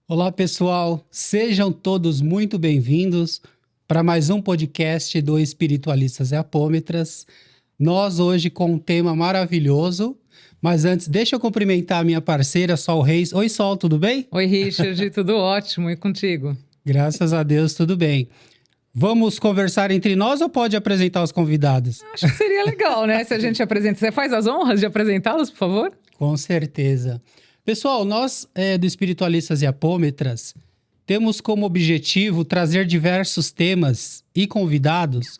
Olá, pessoal. Sejam todos muito bem-vindos para mais um podcast do Espiritualistas e Apômetras. Nós hoje com um tema maravilhoso, mas antes deixa eu cumprimentar a minha parceira, Sol Reis. Oi, Sol, tudo bem? Oi, Richard, tudo ótimo. E contigo? Graças a Deus, tudo bem. Vamos conversar entre nós ou pode apresentar os convidados? Acho que seria legal, né? Se a gente apresenta. Você faz as honras de apresentá-los, por favor? Com certeza. Pessoal, nós do Espiritualistas e Apômetras temos como objetivo trazer diversos temas e convidados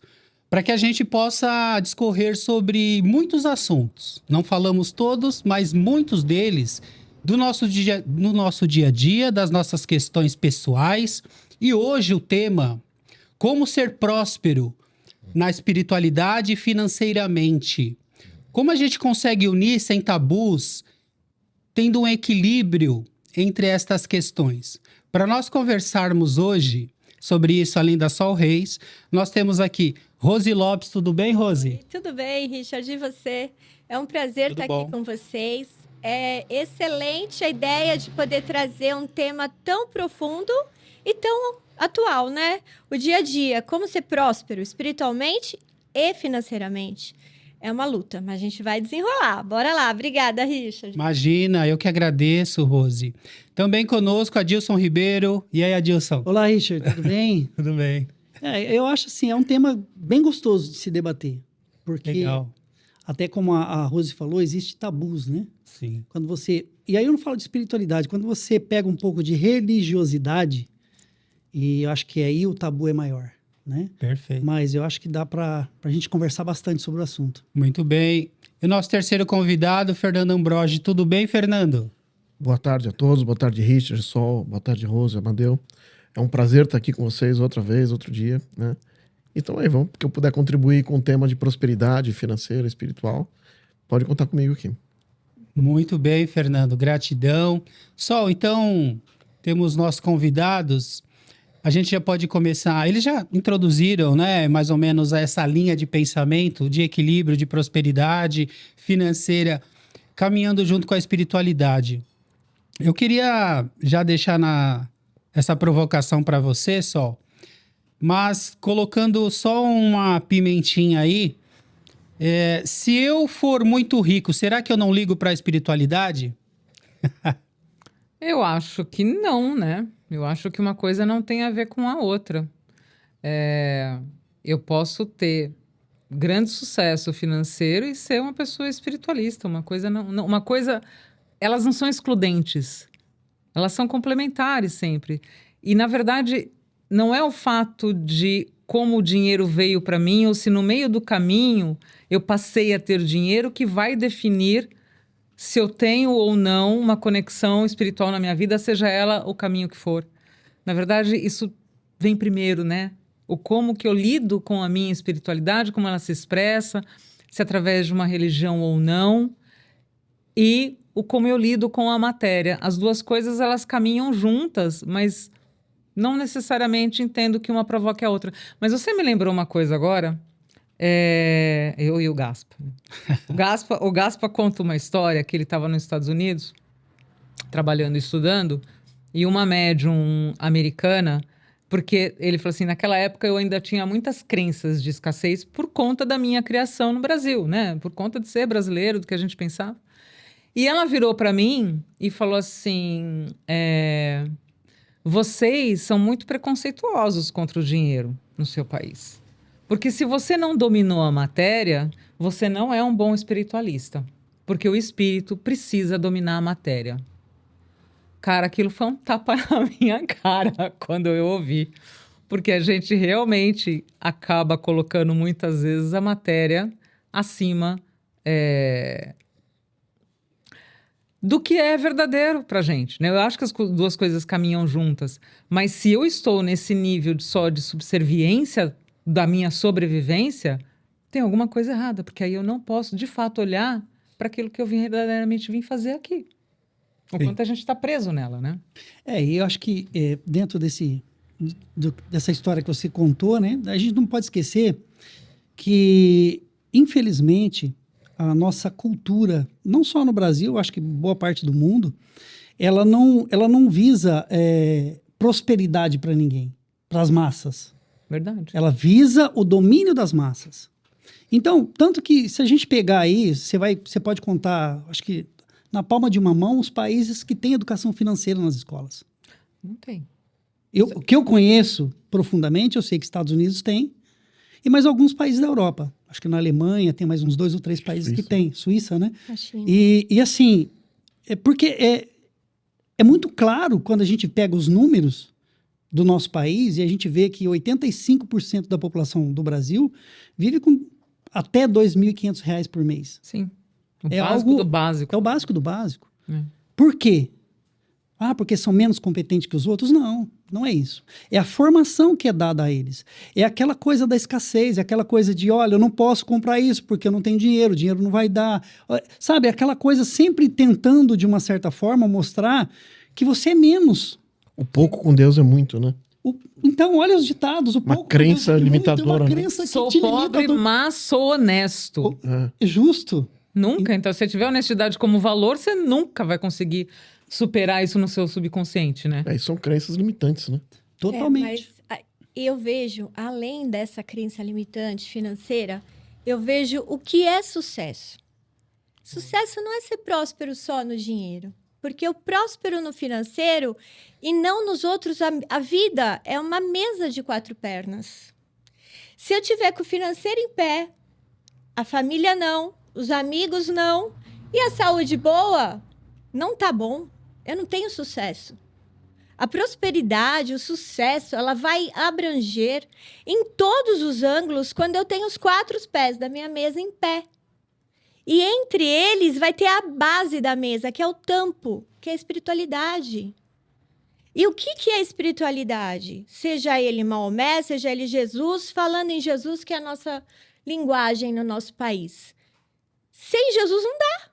para que a gente possa discorrer sobre muitos assuntos. Não falamos todos, mas muitos deles do nosso dia a dia, das nossas questões pessoais. E hoje o tema: como ser próspero na espiritualidade e financeiramente. Como a gente consegue unir sem tabus, tendo um equilíbrio entre estas questões. Para nós conversarmos hoje sobre isso, além da Sol Reis, nós temos aqui Rose Lopes. Tudo bem, Rose? Tudo bem, Richard, e você? É um prazer estar aqui com vocês. É excelente a ideia de poder trazer um tema tão profundo e tão atual, né? O dia a dia, como ser próspero espiritualmente e financeiramente. É uma luta, mas a gente vai desenrolar. Bora lá. Obrigada, Richard. Imagina, eu que agradeço, Rose. Também conosco, Adilson Ribeiro. E aí, Adilson? Olá, Richard, tudo bem? Tudo bem. Eu acho assim, é um tema bem gostoso de se debater. Porque, legal. Até como a Rose falou, existe tabus, né? Sim. Quando você... E aí eu não falo de espiritualidade. Quando você pega um pouco de religiosidade, e eu acho que aí o tabu é maior, né? Perfeito. Mas eu acho que dá para a gente conversar bastante sobre o assunto. Muito bem. E o nosso terceiro convidado, Fernando Ambrogi. Tudo bem, Fernando? Boa tarde a todos, boa tarde, Richard, Sol, boa tarde, Rose, Amadeu. É um prazer estar aqui com vocês outra vez, outro dia, né? Então aí, vamos, que eu puder contribuir com o tema de prosperidade financeira, espiritual, pode contar comigo aqui. Muito bem, Fernando, gratidão. Sol, então, temos nossos convidados. A gente já pode começar. Eles já introduziram, né, mais ou menos essa linha de pensamento, de equilíbrio, de prosperidade financeira, caminhando junto com a espiritualidade. Eu queria já deixar essa provocação para você, Sol, mas colocando só uma pimentinha aí. Se eu for muito rico, será que eu não ligo para a espiritualidade? Eu acho que não, né? Eu acho que uma coisa não tem a ver com a outra. Eu posso ter grande sucesso financeiro e ser uma pessoa espiritualista. Uma coisa uma coisa, elas não são excludentes. Elas são complementares sempre. E, na verdade, não é o fato de como o dinheiro veio para mim ou se no meio do caminho eu passei a ter dinheiro que vai definir se eu tenho ou não uma conexão espiritual na minha vida, seja ela o caminho que for. Na verdade, isso vem primeiro, né? O como que eu lido com a minha espiritualidade, como ela se expressa, se através de uma religião ou não, e o como eu lido com a matéria. As duas coisas, elas caminham juntas, mas não necessariamente entendo que uma provoque a outra. Mas você me lembrou uma coisa agora? Eu e o Gaspa. O Gaspa conta uma história que ele estava nos Estados Unidos, trabalhando e estudando, e uma médium americana, porque ele falou assim, naquela época eu ainda tinha muitas crenças de escassez por conta da minha criação no Brasil, né? Por conta de ser brasileiro, do que a gente pensava. E ela virou para mim e falou assim, vocês são muito preconceituosos contra o dinheiro no seu país. Porque se você não dominou a matéria, você não é um bom espiritualista. Porque o espírito precisa dominar a matéria. Cara, aquilo foi um tapa na minha cara quando eu ouvi. Porque a gente realmente acaba colocando muitas vezes a matéria acima do que é verdadeiro pra gente, né? Eu acho que as duas coisas caminham juntas. Mas se eu estou nesse nível só de subserviência da minha sobrevivência, tem alguma coisa errada, porque aí eu não posso, de fato, olhar para aquilo que eu verdadeiramente vim fazer aqui. O quanto a gente está preso nela, né? E eu acho que dentro dessa história que você contou, né, a gente não pode esquecer que, infelizmente, a nossa cultura, não só no Brasil, acho que boa parte do mundo, ela não visa prosperidade para ninguém, para as massas. Verdade. Ela visa o domínio das massas. Então, tanto que se a gente pegar aí, você pode contar, acho que na palma de uma mão, os países que têm educação financeira nas escolas. Não tem. O que eu conheço profundamente, eu sei que Estados Unidos tem, e mais alguns países da Europa. Acho que na Alemanha tem mais uns 2 ou 3 países que tem. Suíça, né? E assim, porque é muito claro quando a gente pega os números do nosso país e a gente vê que 85% da população do Brasil vive com até R$ 2.500 por mês. Sim. O básico do básico. É o básico do básico. Por quê? Porque são menos competentes que os outros? Não, não é isso. É a formação que é dada a eles. É aquela coisa da escassez, é aquela coisa de, olha, eu não posso comprar isso porque eu não tenho dinheiro, o dinheiro não vai dar. Sabe, aquela coisa sempre tentando, de uma certa forma, mostrar que você é menos. O pouco com Deus é muito, né? Então, olha os ditados. Uma crença limitadora. Uma crença que sou te pobre, limita mas sou honesto. É justo. Nunca. Então, se você tiver honestidade como valor, você nunca vai conseguir superar isso no seu subconsciente, né? E são crenças limitantes, né? Totalmente. Mas eu vejo, além dessa crença limitante financeira, eu vejo o que é sucesso. Sucesso não é ser próspero só no dinheiro. Porque o próspero no financeiro e não nos outros, a vida é uma mesa de 4 pernas. Se eu tiver com o financeiro em pé, a família não, os amigos não, e a saúde boa, não tá bom. Eu não tenho sucesso. A prosperidade, o sucesso, ela vai abranger em todos os ângulos quando eu tenho os 4 pés da minha mesa em pé. E entre eles vai ter a base da mesa, que é o tampo, que é a espiritualidade. E o que é a espiritualidade? Seja ele Maomé, seja ele Jesus, falando em Jesus, que é a nossa linguagem no nosso país. Sem Jesus não dá.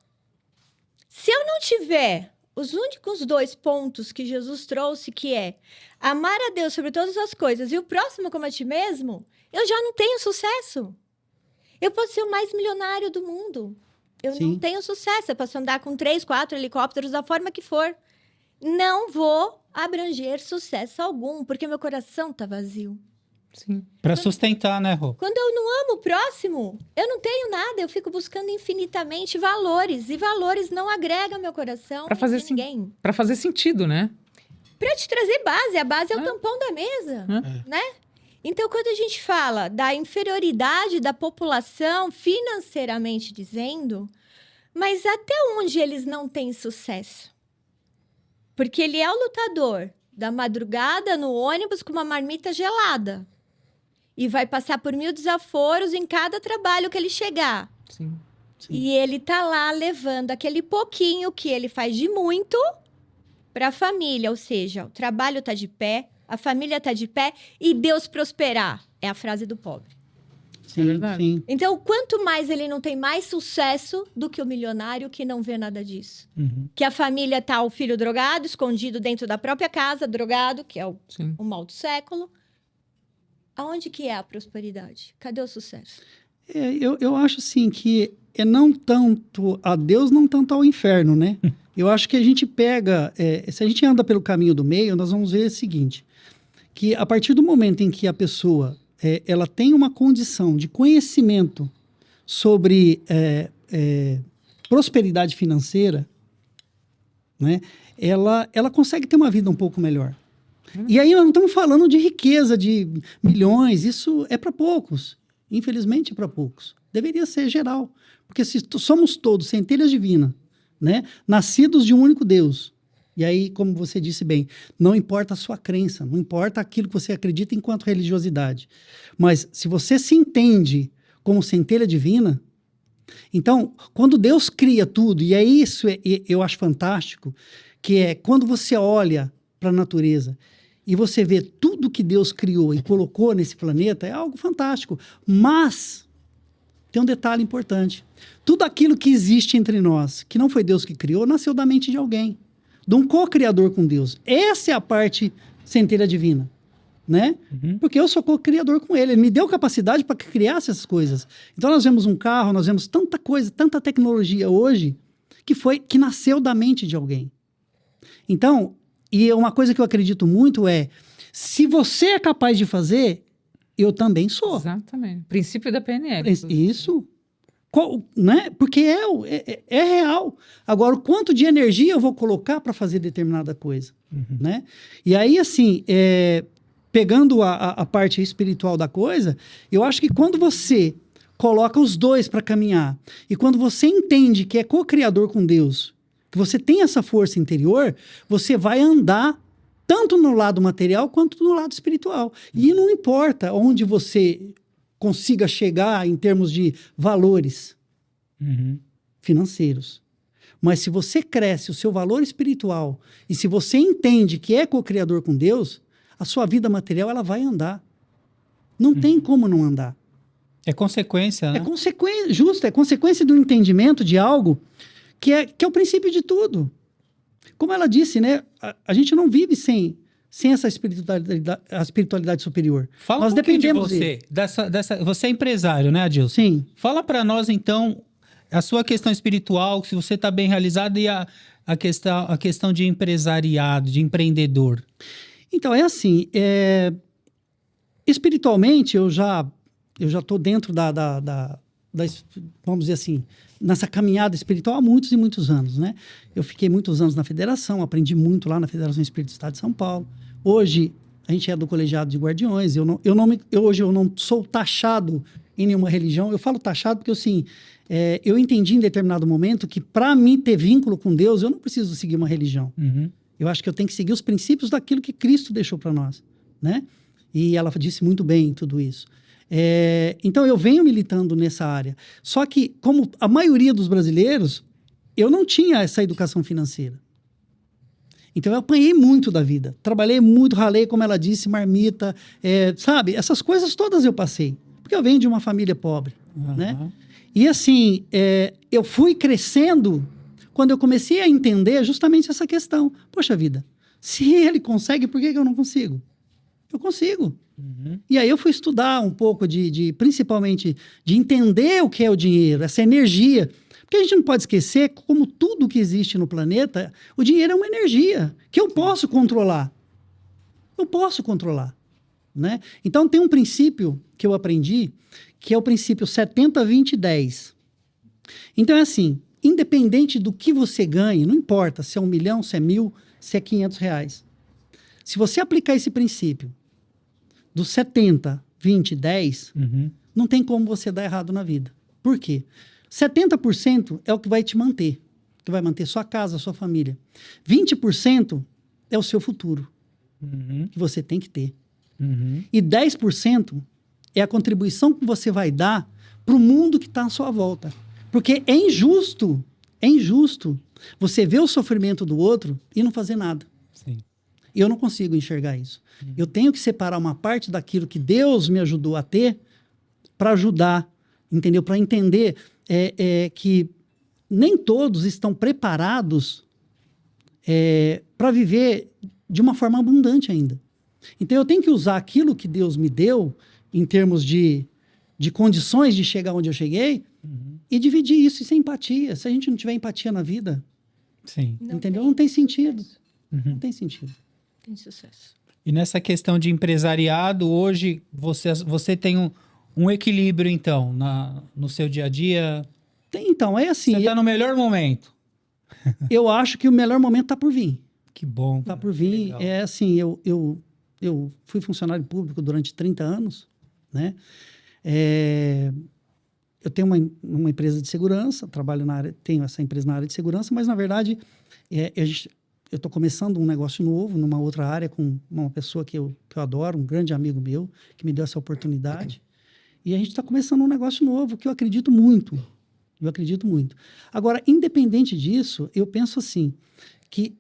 Se eu não tiver os únicos 2 pontos que Jesus trouxe, que é amar a Deus sobre todas as coisas e o próximo como a ti mesmo, eu já não tenho sucesso. Eu posso ser o mais milionário do mundo. Eu não tenho sucesso. Eu posso andar com 3, 4 helicópteros da forma que for. Não vou abranger sucesso algum, porque meu coração tá vazio. Sim. Para sustentar, né, Rô? Quando eu não amo o próximo, eu não tenho nada. Eu fico buscando infinitamente valores. E valores não agregam meu coração Pra fazer ninguém. Para fazer sentido, né? Para te trazer base. A base é o tampão da mesa, né? Então, quando a gente fala da inferioridade da população, financeiramente dizendo, mas até onde eles não têm sucesso? Porque ele é o lutador da madrugada no ônibus com uma marmita gelada. E vai passar por 1000 desaforos em cada trabalho que ele chegar. Sim. E ele tá lá levando aquele pouquinho que ele faz de muito para a família. Ou seja, o trabalho tá de pé, a família tá de pé e Deus prosperar. É a frase do pobre. Sim, É verdade. sim. Então, quanto mais ele não tem mais sucesso do que o milionário que não vê nada disso. Que a família tá o filho drogado, escondido dentro da própria casa, drogado, que é o mal do século. Aonde que é a prosperidade? Cadê o sucesso? Eu acho assim que é não tanto a Deus, não tanto ao inferno, né? Eu acho que a gente pega... se a gente anda pelo caminho do meio, nós vamos ver o seguinte, que a partir do momento em que a pessoa ela tem uma condição de conhecimento sobre prosperidade financeira, né? Ela consegue ter uma vida um pouco melhor. E aí nós não estamos falando de riqueza, de milhões, isso é para poucos. Infelizmente é para poucos. Deveria ser geral. Porque se somos todos centelhas divinas, né? Nascidos de um único Deus. E aí, como você disse bem, não importa a sua crença, não importa aquilo que você acredita enquanto religiosidade. Mas se você se entende como centelha divina, então, quando Deus cria tudo, e é isso eu acho fantástico, que é quando você olha para a natureza e você vê tudo que Deus criou e colocou nesse planeta, é algo fantástico. Mas tem um detalhe importante. Tudo aquilo que existe entre nós, que não foi Deus que criou, nasceu da mente de alguém. De um co-criador com Deus. Essa é a parte centelha divina. né? Porque eu sou co-criador com ele. Ele me deu capacidade para criar essas coisas. Então nós vemos um carro, nós vemos tanta coisa, tanta tecnologia hoje que nasceu da mente de alguém. Então, e uma coisa que eu acredito muito é, se você é capaz de fazer, eu também sou. Exatamente. Princípio da PNL. Isso. Né? Porque é real. Agora, o quanto de energia eu vou colocar para fazer determinada coisa, né? E aí, assim, pegando a parte espiritual da coisa, eu acho que quando você coloca os dois para caminhar, e quando você entende que é co-criador com Deus, que você tem essa força interior, você vai andar tanto no lado material quanto no lado espiritual. E não importa onde você consiga chegar em termos de valores financeiros. Mas se você cresce o seu valor espiritual e se você entende que é co-criador com Deus, a sua vida material ela vai andar. Não tem como não andar. É consequência, né? É consequência, justo, é consequência do entendimento de algo que é o princípio de tudo. Como ela disse, né? A gente não vive sem essa espiritualidade superior. Fala Nós um pouquinho de dependemos você. Você é empresário, né, Adilson? Sim. Fala para nós, então, a sua questão espiritual, se você está bem realizado, e a questão de empresariado, de empreendedor. Então, é assim, espiritualmente, eu já estou dentro vamos dizer assim, nessa caminhada espiritual há muitos e muitos anos, né? Eu fiquei muitos anos na federação, aprendi muito lá na Federação Espírita do Estado de São Paulo. Hoje, a gente é do colegiado de guardiões, hoje eu não sou taxado em nenhuma religião. Eu falo taxado porque, assim, eu entendi em determinado momento que para mim ter vínculo com Deus, eu não preciso seguir uma religião. Eu acho que eu tenho que seguir os princípios daquilo que Cristo deixou para nós, né? E ela disse muito bem tudo isso. Então, eu venho militando nessa área. Só que, como a maioria dos brasileiros, eu não tinha essa educação financeira. Então, eu apanhei muito da vida. Trabalhei muito, ralei, como ela disse, marmita, sabe? Essas coisas todas eu passei. Porque eu venho de uma família pobre, né? E, assim, eu fui crescendo quando eu comecei a entender justamente essa questão. Poxa vida, se ele consegue, por que eu não consigo? Eu consigo. E aí eu fui estudar um pouco principalmente de entender o que é o dinheiro, essa energia. Porque a gente não pode esquecer, como tudo que existe no planeta, o dinheiro é uma energia que eu posso controlar. Eu posso controlar, né? Então tem um princípio que eu aprendi, que é o princípio 70, 20, 10. Então é assim, independente do que você ganhe, não importa se é 1 milhão, se é 1.000, se é 500 reais. Se você aplicar esse princípio do 70, 20, 10, não tem como você dar errado na vida. Por quê? 70% é o que vai te manter, que vai manter sua casa, sua família. 20% é o seu futuro, que você tem que ter. E 10% é a contribuição que você vai dar para o mundo que está à sua volta. Porque é injusto você ver o sofrimento do outro e não fazer nada. Sim. E eu não consigo enxergar isso. Eu tenho que separar uma parte daquilo que Deus me ajudou a ter para ajudar, entendeu? Para entender que nem todos estão preparados para viver de uma forma abundante ainda. Então eu tenho que usar aquilo que Deus me deu em termos de condições de chegar onde eu cheguei e dividir isso. Isso é empatia. Se a gente não tiver empatia na vida, Sim. entendeu? Não tem sentido. Não tem sentido. Tem sucesso. E nessa questão de empresariado, hoje você tem um equilíbrio, então, no seu dia a dia? Então, é assim... Você está no melhor momento. Eu acho que o melhor momento está por vir. Que bom. Está por vir. Legal. É assim, eu fui funcionário público durante 30 anos, né? Eu tenho uma empresa de segurança, tenho essa empresa na área de segurança, mas, na verdade, eu estou começando um negócio novo, numa outra área, com uma pessoa que eu adoro, um grande amigo meu, que me deu essa oportunidade. E a gente está começando um negócio novo, que eu acredito muito. Agora, independente disso, eu penso assim, que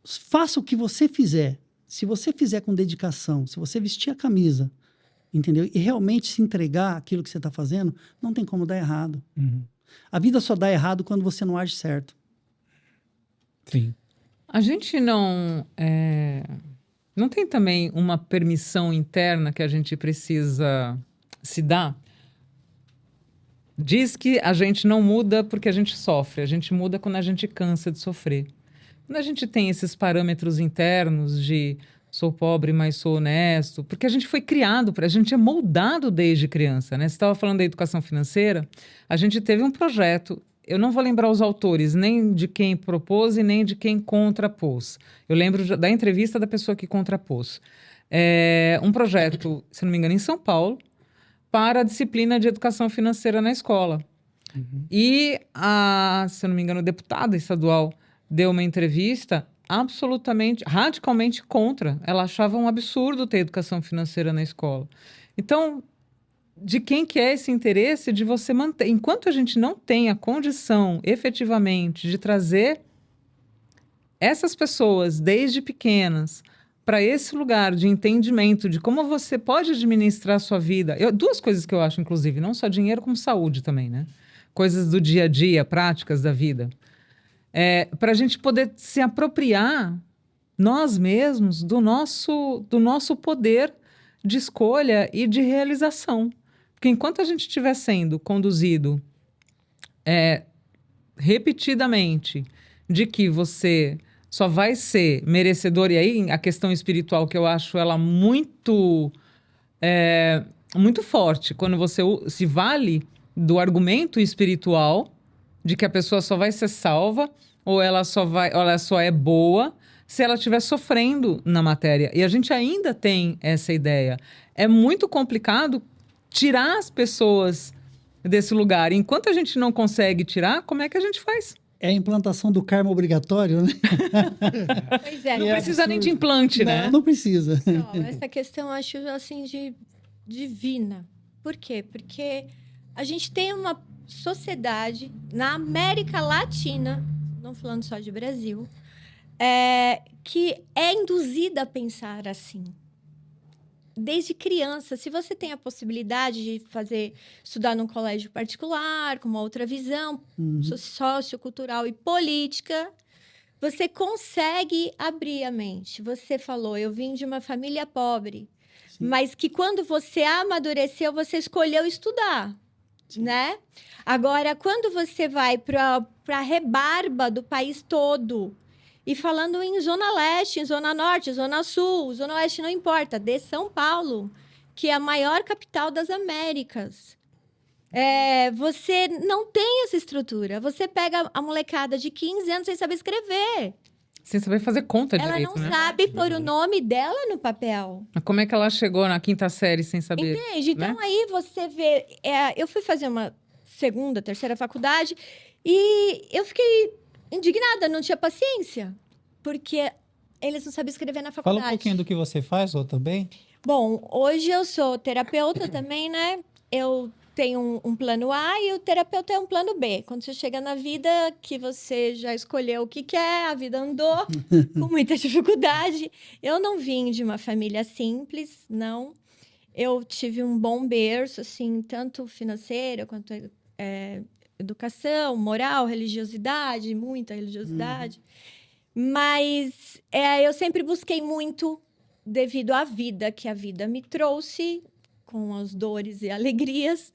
faça o que você fizer. Se você fizer com dedicação, se você vestir a camisa, entendeu? E realmente se entregar àquilo que você está fazendo, não tem como dar errado. A vida só dá errado quando você não age certo. Sim. A gente não Não tem também uma permissão interna que a gente precisa se dar? Diz que a gente não muda porque a gente sofre, a gente muda quando a gente cansa de sofrer. Quando a gente tem esses parâmetros internos de sou pobre, mas sou honesto, porque a gente foi criado, a gente é moldado desde criança, né? Você estava falando da educação financeira, a gente teve um projeto, eu não vou lembrar os autores, nem de quem propôs e nem de quem contrapôs. Eu lembro da entrevista da pessoa que contrapôs. Um projeto, se não me engano, em São Paulo, para a disciplina de educação financeira na escola. E se eu não me engano, a deputada estadual deu uma entrevista absolutamente, radicalmente contra. Ela achava um absurdo ter educação financeira na escola. Então, de quem que é esse interesse de você manter? Enquanto a gente não tem a condição, efetivamente, de trazer essas pessoas, desde pequenas, para esse lugar de entendimento de como você pode administrar a sua vida. Duas coisas que eu acho, inclusive, não só dinheiro, como saúde também, né? Coisas do dia a dia, práticas da vida. Para a gente poder se apropriar, nós mesmos, do nosso poder de escolha e de realização. Porque enquanto a gente estiver sendo conduzido repetidamente de que você só vai ser merecedor, e aí a questão espiritual, que eu acho ela muito, muito forte, quando você se vale do argumento espiritual de que a pessoa só vai ser salva ou ela só é boa se ela estiver sofrendo na matéria. E a gente ainda tem essa ideia. É muito complicado tirar as pessoas desse lugar. Enquanto a gente não consegue tirar, como é que a gente faz? É a implantação do karma obrigatório, né? Pois é. Não precisa nem de implante, né? Não precisa. Essa questão eu acho assim divina. Por quê? Porque a gente tem uma sociedade na América Latina, não falando só de Brasil, que é induzida a pensar assim. Desde criança, se você tem a possibilidade de estudar num colégio particular, com uma outra visão sociocultural e política, você consegue abrir a mente. Você falou, eu vim de uma família pobre, mas que quando você amadureceu, você escolheu estudar, né? Agora, quando você vai para a rebarba do país todo, e falando em Zona Leste, em Zona Norte, Zona Sul, Zona Oeste, não importa, de São Paulo, que é a maior capital das Américas. Você não tem essa estrutura. Você pega a molecada de 15 anos sem saber escrever. Sem saber fazer conta direito, ela não né? sabe pôr o nome dela no papel. Mas como é que ela chegou na 5ª série sem saber? Entende? Então, né? aí você vê... eu fui fazer uma 2ª, 3ª faculdade e eu fiquei indignada, não tinha paciência. Porque eles não sabem escrever na faculdade. Fala um pouquinho do que você faz, ou também. Bom, hoje eu sou terapeuta também, né? Eu tenho um plano A e o terapeuta é um plano B. Quando você chega na vida que você já escolheu o que quer, a vida andou com muita dificuldade. Eu não vim de uma família simples, não. Eu tive um bom berço, assim, tanto financeiro quanto educação, moral, religiosidade, muita religiosidade. Mas eu sempre busquei muito devido à vida, que a vida me trouxe, com as dores e alegrias.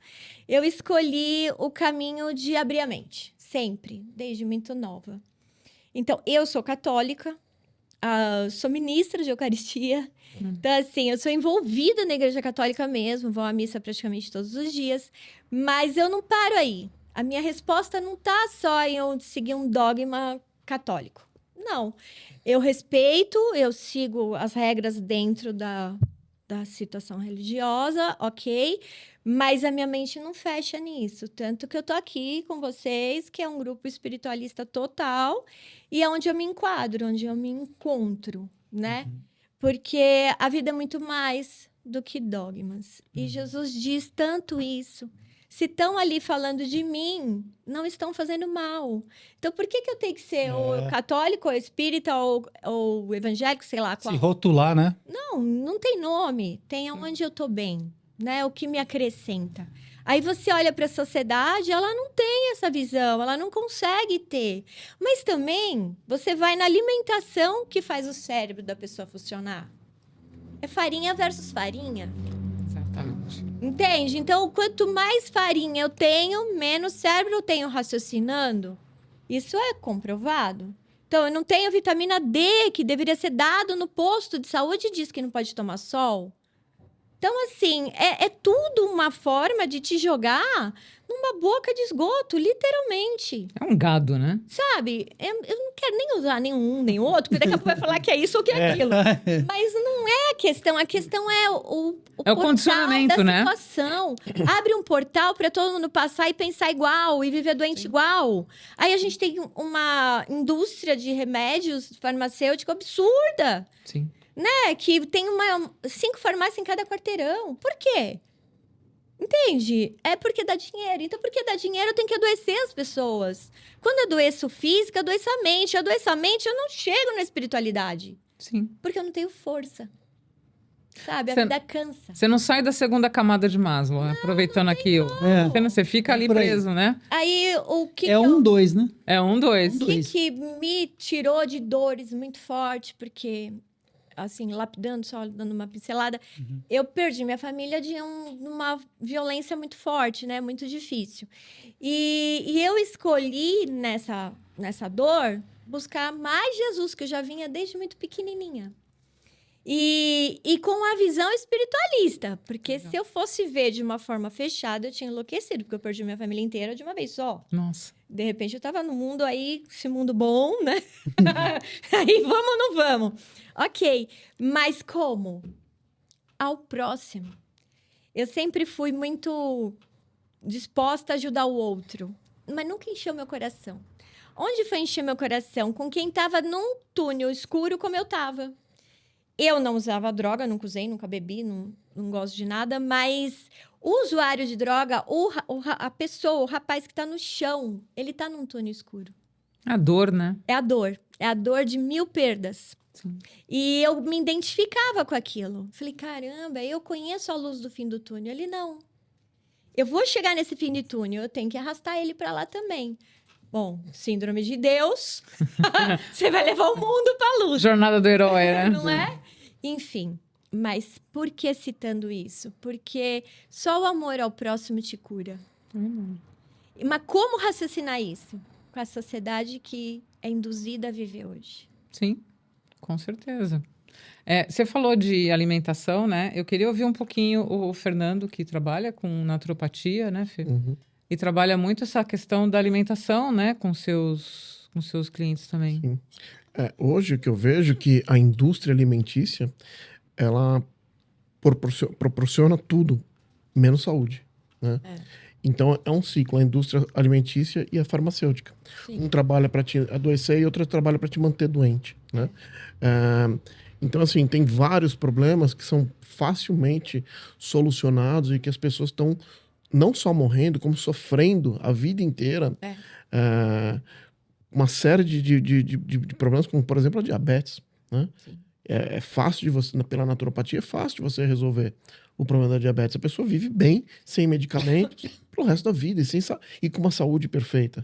Eu escolhi o caminho de abrir a mente, sempre, desde muito nova. Então, eu sou católica, sou ministra de Eucaristia. Então, assim, eu sou envolvida na Igreja Católica mesmo, vou à missa praticamente todos os dias. Mas eu não paro aí. A minha resposta não está só em eu seguir um dogma católico. Não. Eu respeito, eu sigo as regras dentro da situação religiosa, ok? Mas a minha mente não fecha nisso. Tanto que eu tô aqui com vocês, que é um grupo espiritualista total, e é onde eu me enquadro, onde eu me encontro, né? Porque a vida é muito mais do que dogmas. E Jesus diz tanto isso. Se estão ali falando de mim, não estão fazendo mal. Então, por que eu tenho que ser ou católico, ou espírita, ou evangélico, sei lá qual? Se rotular, né? Não tem nome. Tem aonde eu tô bem, né? O que me acrescenta. Aí você olha para a sociedade, ela não tem essa visão, ela não consegue ter. Mas também, você vai na alimentação que faz o cérebro da pessoa funcionar. É farinha versus farinha. Exatamente. Entende? Então, quanto mais farinha eu tenho, menos cérebro eu tenho raciocinando. Isso é comprovado. Então, eu não tenho vitamina D, que deveria ser dado no posto de saúde, e diz que não pode tomar sol. Então, assim, é tudo uma forma de te jogar numa boca de esgoto, literalmente. É um gado, né? Sabe? Eu não quero nem usar nenhum, nem outro, porque daqui a pouco vai falar que é isso ou que é aquilo. Mas não é a questão é o É o condicionamento, da né? situação. Abre um portal para todo mundo passar e pensar igual e viver doente igual. Aí a gente tem uma indústria de remédios farmacêuticos absurda, Sim. né? Que tem 5 farmácias em cada quarteirão. Por quê? Entende? É porque dá dinheiro. Então, porque dá dinheiro, eu tenho que adoecer as pessoas. Quando eu adoeço física, eu adoeço a mente. Eu adoeço a mente, eu não chego na espiritualidade. Sim. Porque eu não tenho força. Sabe? A Cê- vida cansa. Você não sai da segunda camada de Maslow, aproveitando aqui. Você fica ali por aí. preso, né? Aí, o que É 2, né? É 2. O que me tirou de dores muito forte, porque, assim, lapidando, só dando uma pincelada, eu perdi minha família de uma violência muito forte, né? Muito difícil. E eu escolhi, nessa dor, buscar mais Jesus, que eu já vinha desde muito pequenininha. E com a visão espiritualista, porque se eu fosse ver de uma forma fechada, eu tinha enlouquecido, porque eu perdi minha família inteira de uma vez só. Nossa. De repente eu tava no mundo aí, esse mundo bom, né? Aí vamos ou não vamos? Ok, mas como? Ao próximo. Eu sempre fui muito disposta a ajudar o outro, mas nunca encheu meu coração. Onde foi encher meu coração? Com quem tava num túnel escuro como eu tava. Eu não usava droga, nunca usei, nunca bebi, não gosto de nada, mas o usuário de droga, a pessoa, o rapaz que tá no chão, ele tá num túnel escuro. A dor, né? É a dor de 1000 perdas. Sim. E eu me identificava com aquilo. Falei, caramba, eu conheço a luz do fim do túnel. Ele não. Eu vou chegar nesse fim de túnel, eu tenho que arrastar ele para lá também. Bom, síndrome de Deus. Você vai levar o mundo para a luz. Jornada do herói, né? Não é? Enfim, mas por que citando isso? Porque só o amor ao próximo te cura. Mas como raciocinar isso? Com a sociedade que é induzida a viver hoje. Sim, com certeza. Você falou de alimentação, né? Eu queria ouvir um pouquinho o Fernando, que trabalha com naturopatia, né, Fê? E trabalha muito essa questão da alimentação, né? Com seus clientes também. Sim. Hoje o que eu vejo é que a indústria alimentícia, ela proporciona tudo, menos saúde, né? Então, é um ciclo, a indústria alimentícia e a farmacêutica. Sim. Um trabalha para te adoecer e outro trabalha para te manter doente, né? Então, assim, tem vários problemas que são facilmente solucionados e que as pessoas estão não só morrendo, como sofrendo a vida inteira. Uma série de problemas, como, por exemplo, a diabetes, né? É fácil de você, pela naturopatia, é fácil de você resolver o problema da diabetes. A pessoa vive bem, sem medicamentos, pro resto da vida, e com uma saúde perfeita.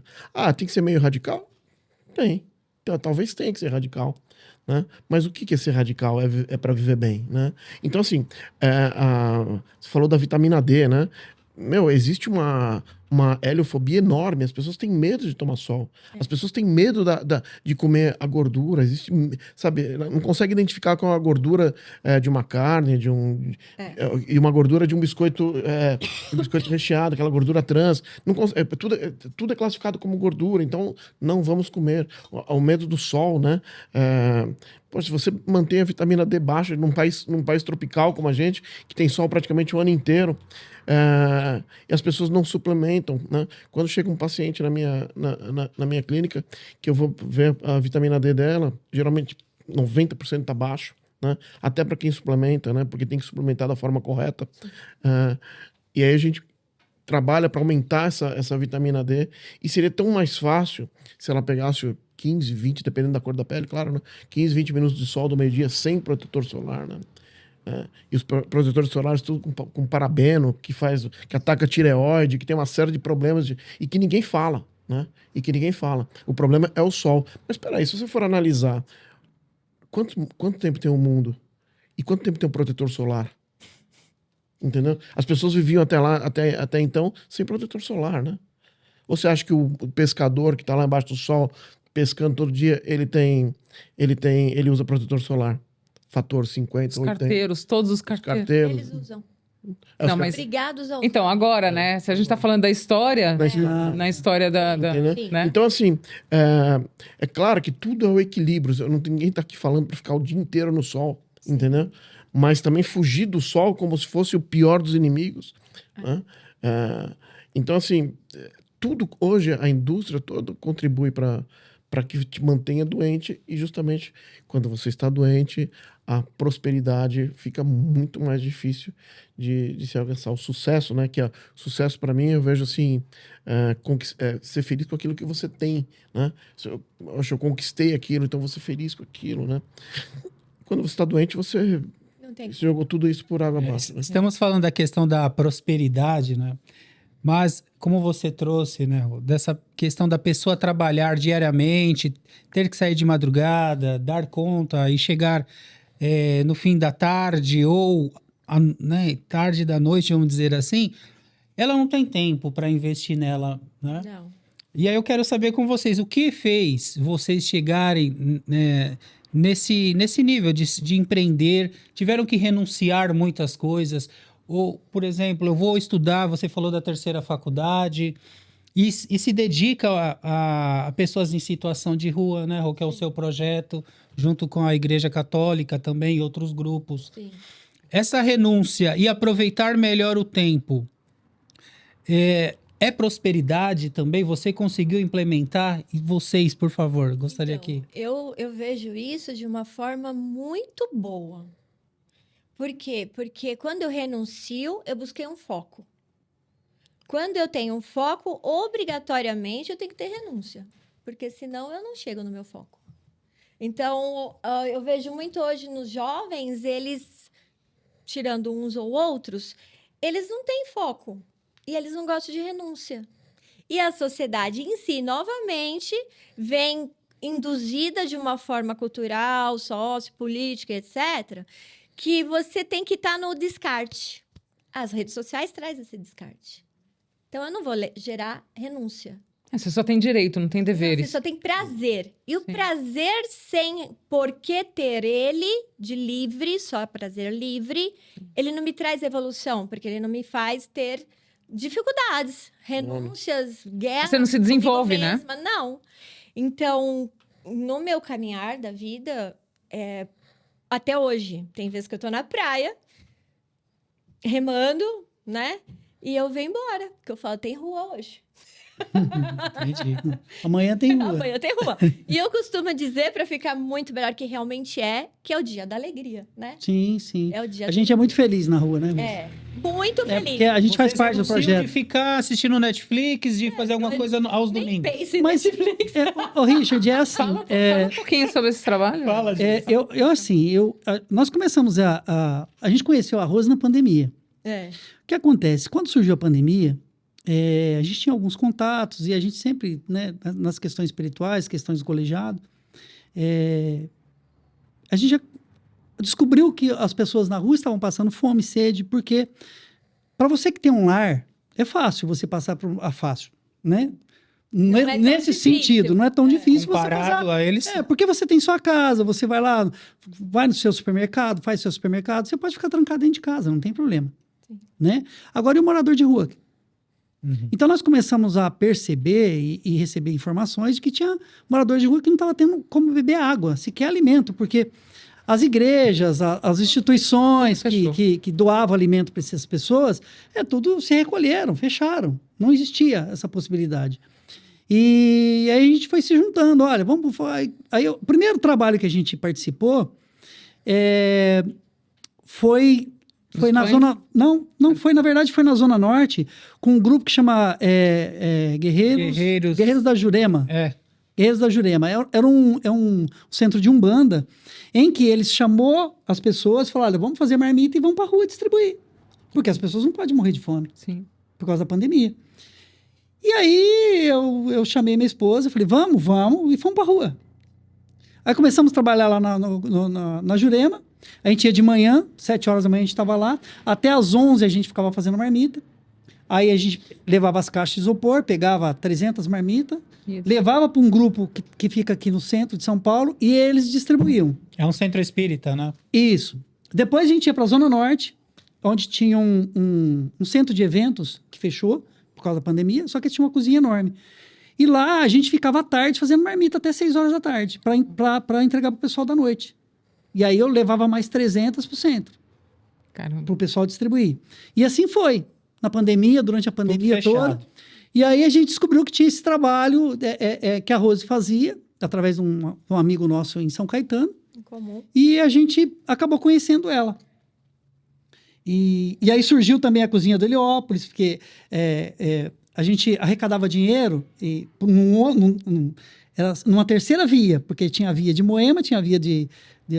Tem que ser meio radical? Tem. Então, talvez tenha que ser radical, né? Mas o que é ser radical? É para viver bem, né? Então, assim, você falou da vitamina D, né? Existe uma heliofobia enorme. As pessoas têm medo de tomar sol. As pessoas têm medo de comer a gordura. Existe, sabe, não consegue identificar com a gordura de uma carne, e uma gordura de um biscoito recheado, aquela gordura trans. Não tudo é classificado como gordura, então não vamos comer. O medo do sol, né? Se você mantém a vitamina D baixa num país tropical como a gente, que tem sol praticamente o ano inteiro, e as pessoas não suplementam, né? Quando chega um paciente na minha clínica, que eu vou ver a vitamina D dela, geralmente 90% está baixo, né? Até para quem suplementa, né? Porque tem que suplementar da forma correta. E aí a gente trabalha para aumentar essa vitamina D, e seria tão mais fácil se ela pegasse 15, 20, dependendo da cor da pele, claro, né? 15, 20 minutos de sol do meio-dia sem protetor solar, né? E os protetores solares tudo com parabeno, que ataca a tireoide, que tem uma série de problemas e que ninguém fala, né? O problema é o sol. Mas espera aí, se você for analisar quanto tempo tem o mundo E quanto tempo tem um protetor solar? Entendeu? As pessoas viviam até então sem protetor solar, né? Ou você acha que o pescador que está lá embaixo do sol pescando todo dia, ele usa protetor solar? Fator 50, Os 80. carteiros, todos os carteiros. Eles usam. Não, mas... Obrigados ao... Então, agora, né? Se a gente está falando da história, na história da né? Então, assim, é claro que tudo é o equilíbrio. Ninguém está aqui falando para ficar o dia inteiro no sol, entendeu? Mas também fugir do sol como se fosse o pior dos inimigos. Né? Então, assim, tudo hoje, a indústria toda contribui para que te mantenha doente, e justamente quando você está doente, a prosperidade fica muito mais difícil de se alcançar. O sucesso, né? Que sucesso para mim, eu vejo assim, ser feliz com aquilo que você tem, né? Eu conquistei aquilo, então vou ser feliz com aquilo, né? Quando você está doente, você jogou tudo isso por água abaixo. Né? Estamos falando da questão da prosperidade, né? Mas, como você trouxe, né, dessa questão da pessoa trabalhar diariamente, ter que sair de madrugada, dar conta e chegar no fim da tarde ou né, tarde da noite, vamos dizer assim, ela não tem tempo para investir nela, né? Não. E aí eu quero saber com vocês, o que fez vocês chegarem nesse nível de empreender? Tiveram que renunciar muitas coisas? Ou, por exemplo, eu vou estudar, você falou da terceira faculdade, e se dedica a pessoas em situação de rua, né, que é o seu projeto, junto com a Igreja Católica também e outros grupos. Sim. Essa renúncia e aproveitar melhor o tempo, é prosperidade também? Você conseguiu implementar? E vocês, por favor, gostaria que... Eu vejo isso de uma forma muito boa. Por quê? Porque quando eu renuncio, eu busquei um foco. Quando eu tenho um foco, obrigatoriamente eu tenho que ter renúncia. Porque senão eu não chego no meu foco. Então, eu vejo muito hoje nos jovens, eles, tirando uns ou outros, eles não têm foco. E eles não gostam de renúncia. E a sociedade em si, novamente, vem induzida de uma forma cultural, sociopolítica, etc., que você tem que estar no descarte. As redes sociais trazem esse descarte. Então, eu não vou gerar renúncia. Você só tem direito, não tem deveres. Você só tem prazer. E o prazer sem por que ter ele de livre, só prazer livre, ele não me traz evolução, porque ele não me faz ter dificuldades, renúncias, guerras. Você não se desenvolve, né? Não. Então, no meu caminhar da vida, até hoje, tem vezes que eu tô na praia, remando, né? E eu venho embora, porque eu falo, tem rua hoje. Entendi. Amanhã tem rua. Amanhã tem rua. E eu costumo dizer, para ficar muito melhor que realmente que é o dia da alegria, né? Sim, sim. É o dia a gente é muito feliz na rua, né? Muito feliz. Porque a gente faz Vocês parte do renunciam projeto. de ficar assistindo Netflix, de fazer alguma coisa aos Nem domingos. pense Mas, Netflix. Richard, é assim. Fala um pouquinho sobre esse trabalho. Fala, gente. Nós começamos a gente conheceu a Rose na pandemia. O que acontece? Quando surgiu a pandemia, a gente tinha alguns contatos e a gente sempre, né, nas questões espirituais, questões do colegiado, a gente já descobriu que as pessoas na rua estavam passando fome, sede, porque para você que tem um lar, é fácil você passar por fácil, né? Nesse sentido, não é tão difícil comparado você passar. a eles. Porque você tem sua casa, você vai lá, vai no seu supermercado, faz seu supermercado, você pode ficar trancado dentro de casa, não tem problema. Né? Agora, e o morador de rua? Uhum. Então, nós começamos a perceber e receber informações de que tinha moradores de rua que não estavam tendo como beber água, sequer alimento, porque as igrejas, as instituições que doavam alimento para essas pessoas, tudo se recolheram, fecharam. Não existia essa possibilidade. E aí a gente foi se juntando, olha, o primeiro trabalho que a gente participou foi na zona... Não, foi na verdade, foi na Zona Norte, com um grupo que chama Guerreiros da Jurema. Guerreiros da Jurema. Era um centro de Umbanda, em que eles chamou as pessoas e falou, olha, vamos fazer marmita e vamos para a rua distribuir. Porque as pessoas não podem morrer de fome. Sim. Por causa da pandemia. E aí eu chamei minha esposa, falei, vamos, e fomos para a rua. Aí começamos a trabalhar lá na Jurema, A gente ia de manhã, 7 horas da manhã a gente estava lá, até às 11 a gente ficava fazendo marmita. Aí a gente levava as caixas de isopor, pegava 300 marmitas, levava para um grupo que fica aqui no centro de São Paulo e eles distribuíam. É um centro espírita, né? Isso. Depois a gente ia para a Zona Norte, onde tinha um centro de eventos que fechou por causa da pandemia, só que tinha uma cozinha enorme. E lá a gente ficava à tarde fazendo marmita até 6 horas da tarde, para entregar para o pessoal da noite. E aí eu levava mais 300 para o centro, para o pessoal distribuir. E assim foi, na pandemia, durante a pandemia toda. E aí a gente descobriu que tinha esse trabalho que a Rose fazia, através de um amigo nosso em São Caetano. Em comum. E a gente acabou conhecendo ela. E aí surgiu também a cozinha do Heliópolis, porque a gente arrecadava dinheiro era numa terceira via, porque tinha a via de Moema, tinha a via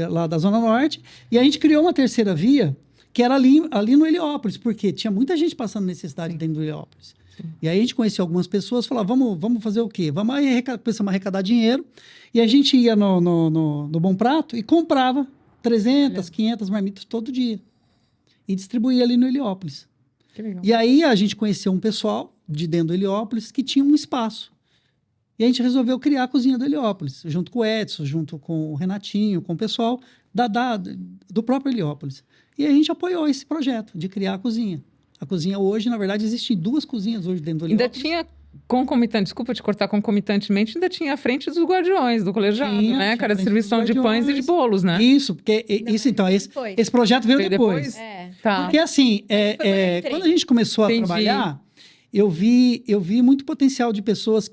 lá da Zona Norte, e a gente criou uma terceira via, que era ali no Heliópolis, porque tinha muita gente passando necessidade dentro do Heliópolis. E aí a gente conheceu algumas pessoas, falava, vamos fazer o quê? Vamos começamos a arrecadar dinheiro, e a gente ia no Bom Prato e comprava 300, 500 marmitas todo dia. E distribuía ali no Heliópolis. Que legal. E aí a gente conheceu um pessoal de dentro do Heliópolis que tinha um espaço. E a gente resolveu criar a cozinha do Heliópolis, junto com o Edson, junto com o Renatinho, com o pessoal do próprio Heliópolis. E a gente apoiou esse projeto de criar a cozinha. A cozinha hoje, na verdade, existem 2 cozinhas hoje dentro do Heliópolis. Ainda tinha desculpa te cortar, concomitantemente, ainda tinha a frente dos guardiões do colegiado, né? Que era a distribuição de pães e de bolos, né? Isso, porque esse projeto veio depois. Tá. Porque assim, quando a gente começou a trabalhar, eu vi muito potencial de pessoas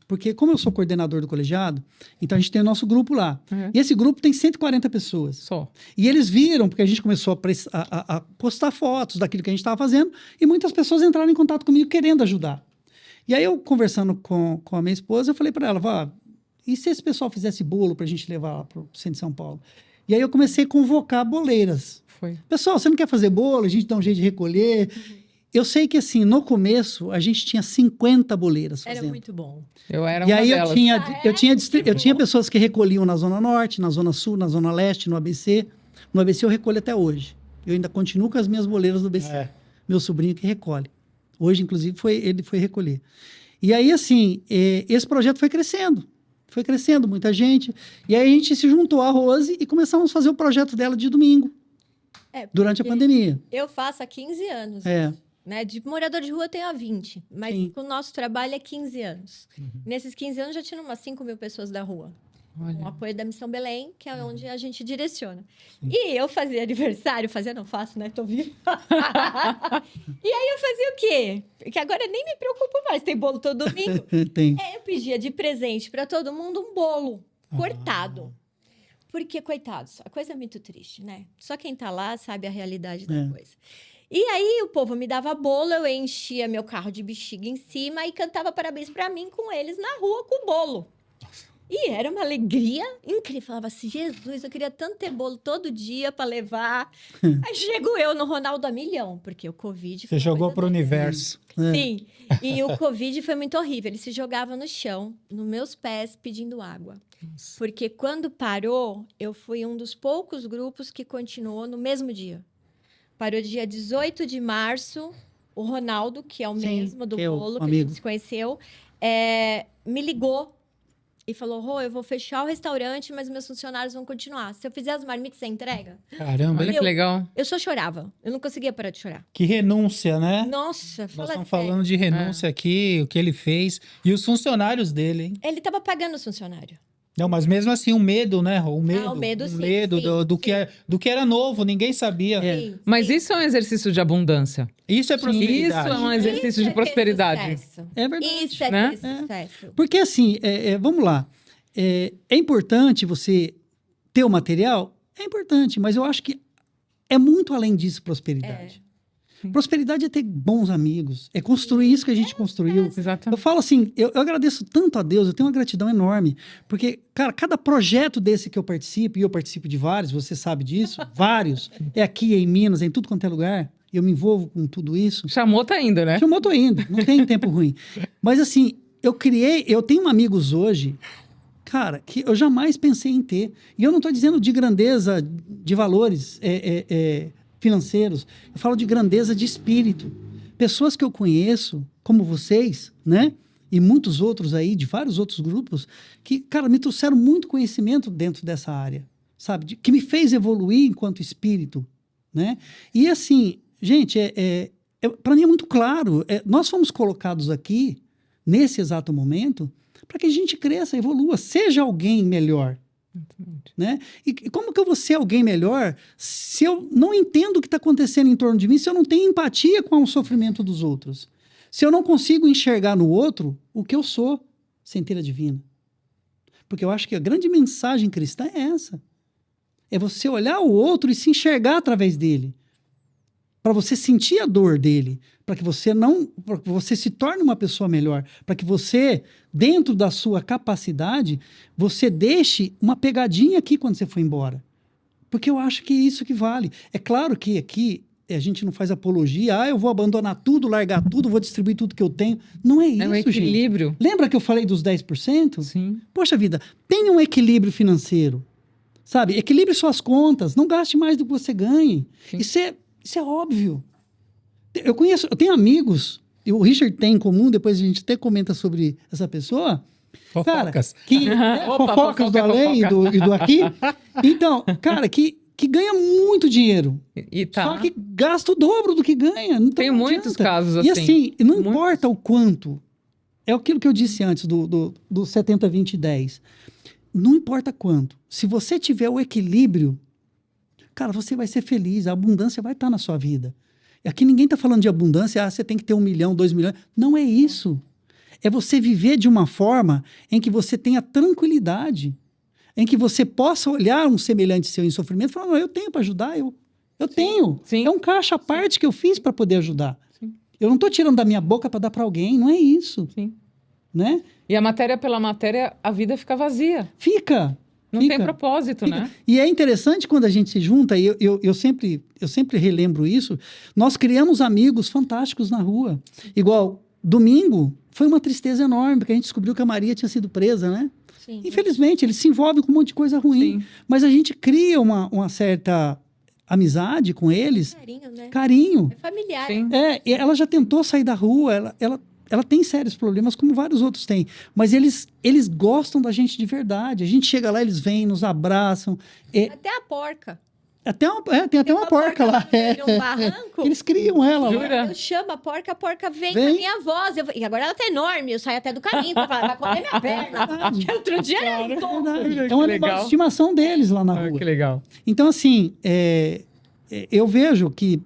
porque como eu sou coordenador do colegiado, então a gente tem o nosso grupo lá. E esse grupo tem 140 pessoas. Só. E eles viram, porque a gente começou a postar fotos daquilo que a gente estava fazendo, e muitas pessoas entraram em contato comigo querendo ajudar. E aí eu, conversando com a minha esposa, eu falei para ela, e se esse pessoal fizesse bolo para a gente levar lá para o centro de São Paulo? E aí eu comecei a convocar boleiras. Pessoal, você não quer fazer bolo? A gente dá um jeito de recolher. Eu sei que, assim, no começo, a gente tinha 50 boleiras fazendo. Era muito bom. Eu era e uma aí delas. eu tinha pessoas que recolhiam na Zona Norte, na Zona Sul, na Zona Leste, no ABC. No ABC eu recolho até hoje. Eu ainda continuo com as minhas boleiras do ABC. Meu sobrinho que recolhe. Hoje, inclusive, ele foi recolher. E aí, assim, esse projeto foi crescendo. Foi crescendo, muita gente. E aí a gente se juntou à Rose e começamos a fazer o projeto dela de domingo. Durante a pandemia. Eu faço há 15 anos. Né? De morador de rua eu tenho há 20. Mas o nosso trabalho é 15 anos. Nesses 15 anos já tinha umas 5 mil pessoas da rua. Com o apoio da Missão Belém, que é onde a gente direciona. E eu fazia aniversário, não faço, né? Tô viva. E aí eu fazia o quê? Porque agora nem me preocupo mais, tem bolo todo domingo. Tem. Eu pedia de presente para todo mundo um bolo cortado. Porque, coitados, a coisa é muito triste, né? Só quem tá lá sabe a realidade da coisa. E aí o povo me dava bolo, eu enchia meu carro de bexiga em cima e cantava parabéns para mim com eles na rua com o bolo. E era uma alegria incrível. Falava assim, Jesus, eu queria tanto ter bolo todo dia para levar. Aí chego eu no Ronaldo a milhão, porque o Covid... Você jogou pro universo. Sim, e o Covid foi muito horrível. Ele se jogava no chão, nos meus pés, pedindo água. Nossa. Porque quando parou, eu fui um dos poucos grupos que continuou no mesmo dia. Parou dia 18 de março, o Ronaldo, que é o mesmo do bolo, que a gente se conheceu, me ligou e falou, Rô, eu vou fechar o restaurante, mas meus funcionários vão continuar. Se eu fizer as marmitas, você entrega? Caramba, olha que legal. Eu só chorava. Eu não conseguia parar de chorar. Que renúncia, né? Nossa, Nós estamos falando de renúncia aqui, o que ele fez. E os funcionários dele, hein? Ele estava pagando os funcionários. Não, mas mesmo assim, um medo, né? O medo, sim. Do que era novo, ninguém sabia. Sim, mas isso é um exercício de abundância. Isso é prosperidade. Isso é um exercício de prosperidade. É verdade. Isso é ter sucesso. Porque assim, vamos lá. É importante você ter o material? É importante, mas eu acho que é muito além disso prosperidade. Prosperidade é ter bons amigos, é construir isso que a gente construiu. Exatamente. Eu falo assim, eu agradeço tanto a Deus, eu tenho uma gratidão enorme, porque, cara, cada projeto desse que eu participo, e eu participo de vários, você sabe disso, vários, aqui, em Minas, em tudo quanto é lugar, eu me envolvo com tudo isso. Chamou, tá indo, né? Chamou, tô indo, não tem tempo ruim. Mas assim, eu tenho amigos hoje, cara, que eu jamais pensei em ter. E eu não estou dizendo de grandeza de valores financeiros. Eu falo de grandeza de espírito. Pessoas que eu conheço, como vocês, né? E muitos outros aí, de vários outros grupos, que, cara, me trouxeram muito conhecimento dentro dessa área, sabe? Que me fez evoluir enquanto espírito, né? E assim, gente, para mim é muito claro, nós fomos colocados aqui, nesse exato momento, para que a gente cresça, evolua, seja alguém melhor. Né? E como que eu vou ser alguém melhor se eu não entendo o que está acontecendo em torno de mim, se eu não tenho empatia com o sofrimento dos outros? Se eu não consigo enxergar no outro o que eu sou, centelha divina. Porque eu acho que a grande mensagem cristã é essa. É você olhar o outro e se enxergar através dele. Para você sentir a dor dele, para que você se torne uma pessoa melhor, para que você, dentro da sua capacidade, você deixe uma pegadinha aqui quando você for embora. Porque eu acho que é isso que vale. É claro que aqui a gente não faz apologia, eu vou abandonar tudo, largar tudo, vou distribuir tudo que eu tenho. Não é isso, É um equilíbrio. Gente. Lembra que eu falei dos 10%? Sim. Poxa vida, tenha um equilíbrio financeiro, sabe? Equilibre suas contas, não gaste mais do que você ganhe. Isso é óbvio. Eu tenho amigos, e o Richard tem em comum, depois a gente até comenta sobre essa pessoa. Fofocas. Cara, fofocas do além e do aqui. Então, cara, que ganha muito dinheiro. Só que gasta o dobro do que ganha. Então tem muitos casos assim. E assim, não importa o quanto. É aquilo que eu disse antes do 70, 20 e 10. Não importa quanto. Se você tiver o equilíbrio, cara, você vai ser feliz, a abundância vai estar na sua vida. Aqui ninguém está falando de abundância, você tem que ter 1 milhão, 2 milhões. Não é isso. É você viver de uma forma em que você tenha tranquilidade, em que você possa olhar um semelhante seu em sofrimento e falar, não, eu tenho para ajudar, eu tenho. Sim. É um caixa à parte que eu fiz para poder ajudar. Sim. Eu não estou tirando da minha boca para dar para alguém, não é isso. Sim. Né? E a matéria pela matéria, a vida fica vazia. Fica. Não tem propósito, né? E é interessante quando a gente se junta, e eu sempre relembro isso, nós criamos amigos fantásticos na rua. Igual, domingo, foi uma tristeza enorme, porque a gente descobriu que a Maria tinha sido presa, né? Sim. Infelizmente, eles se envolvem com um monte de coisa ruim. Sim. Mas a gente cria uma certa amizade com eles. Carinho, né? Carinho. É familiar. Sim. E ela já tentou sair da rua, ela tem sérios problemas, como vários outros têm. Mas eles gostam da gente de verdade. A gente chega lá, eles vêm, nos abraçam. Até a porca. Tem até uma porca lá. Um barranco. Eles criam ela lá. Jura? Eu chamo a porca vem com a minha voz. E agora ela tá enorme, eu saio até do caminho pra falar, vai comer minha perna. Outro dia ela É um animal de estimação deles lá na rua. Que legal. Então, assim, eu vejo que,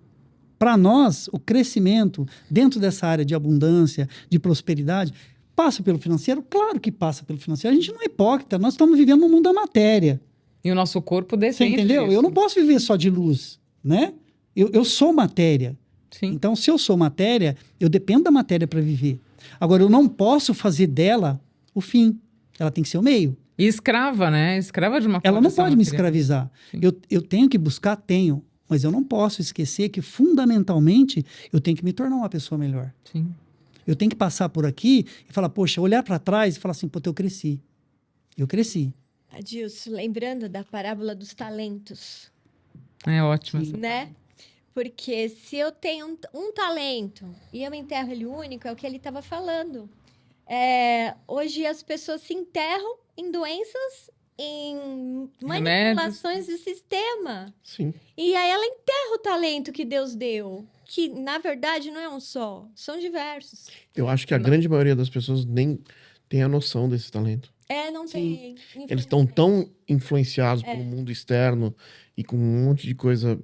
para nós, o crescimento dentro dessa área de abundância, de prosperidade, passa pelo financeiro? Claro que passa pelo financeiro. A gente não é hipócrita, nós estamos vivendo no mundo da matéria. E o nosso corpo Você depende entendeu? disso. Eu não posso viver só de luz, né? Eu sou matéria. Sim. Então, se eu sou matéria, eu dependo da matéria para viver. Agora, eu não posso fazer dela o fim. Ela tem que ser o meio. E escrava, né? Escrava de uma Ela não condição pode me material. escravizar. Sim. Eu tenho que buscar, tenho. Mas eu não posso esquecer que, fundamentalmente, eu tenho que me tornar uma pessoa melhor. Sim. Eu tenho que passar por aqui e falar, poxa, olhar para trás e falar assim, pô, eu cresci. Eu cresci. Adilson, lembrando da parábola dos talentos, É ótimo. Sim. né? Porque se eu tenho um talento e eu enterro ele único, é o que ele estava falando. Hoje as pessoas se enterram em doenças, em manipulações do sistema. Sim. E aí ela enterra o talento que Deus deu, que na verdade não é um só, são diversos. Eu acho que a grande maioria das pessoas nem tem a noção desse talento. Não tem. Eles estão tão influenciados pelo mundo externo e com um monte de coisa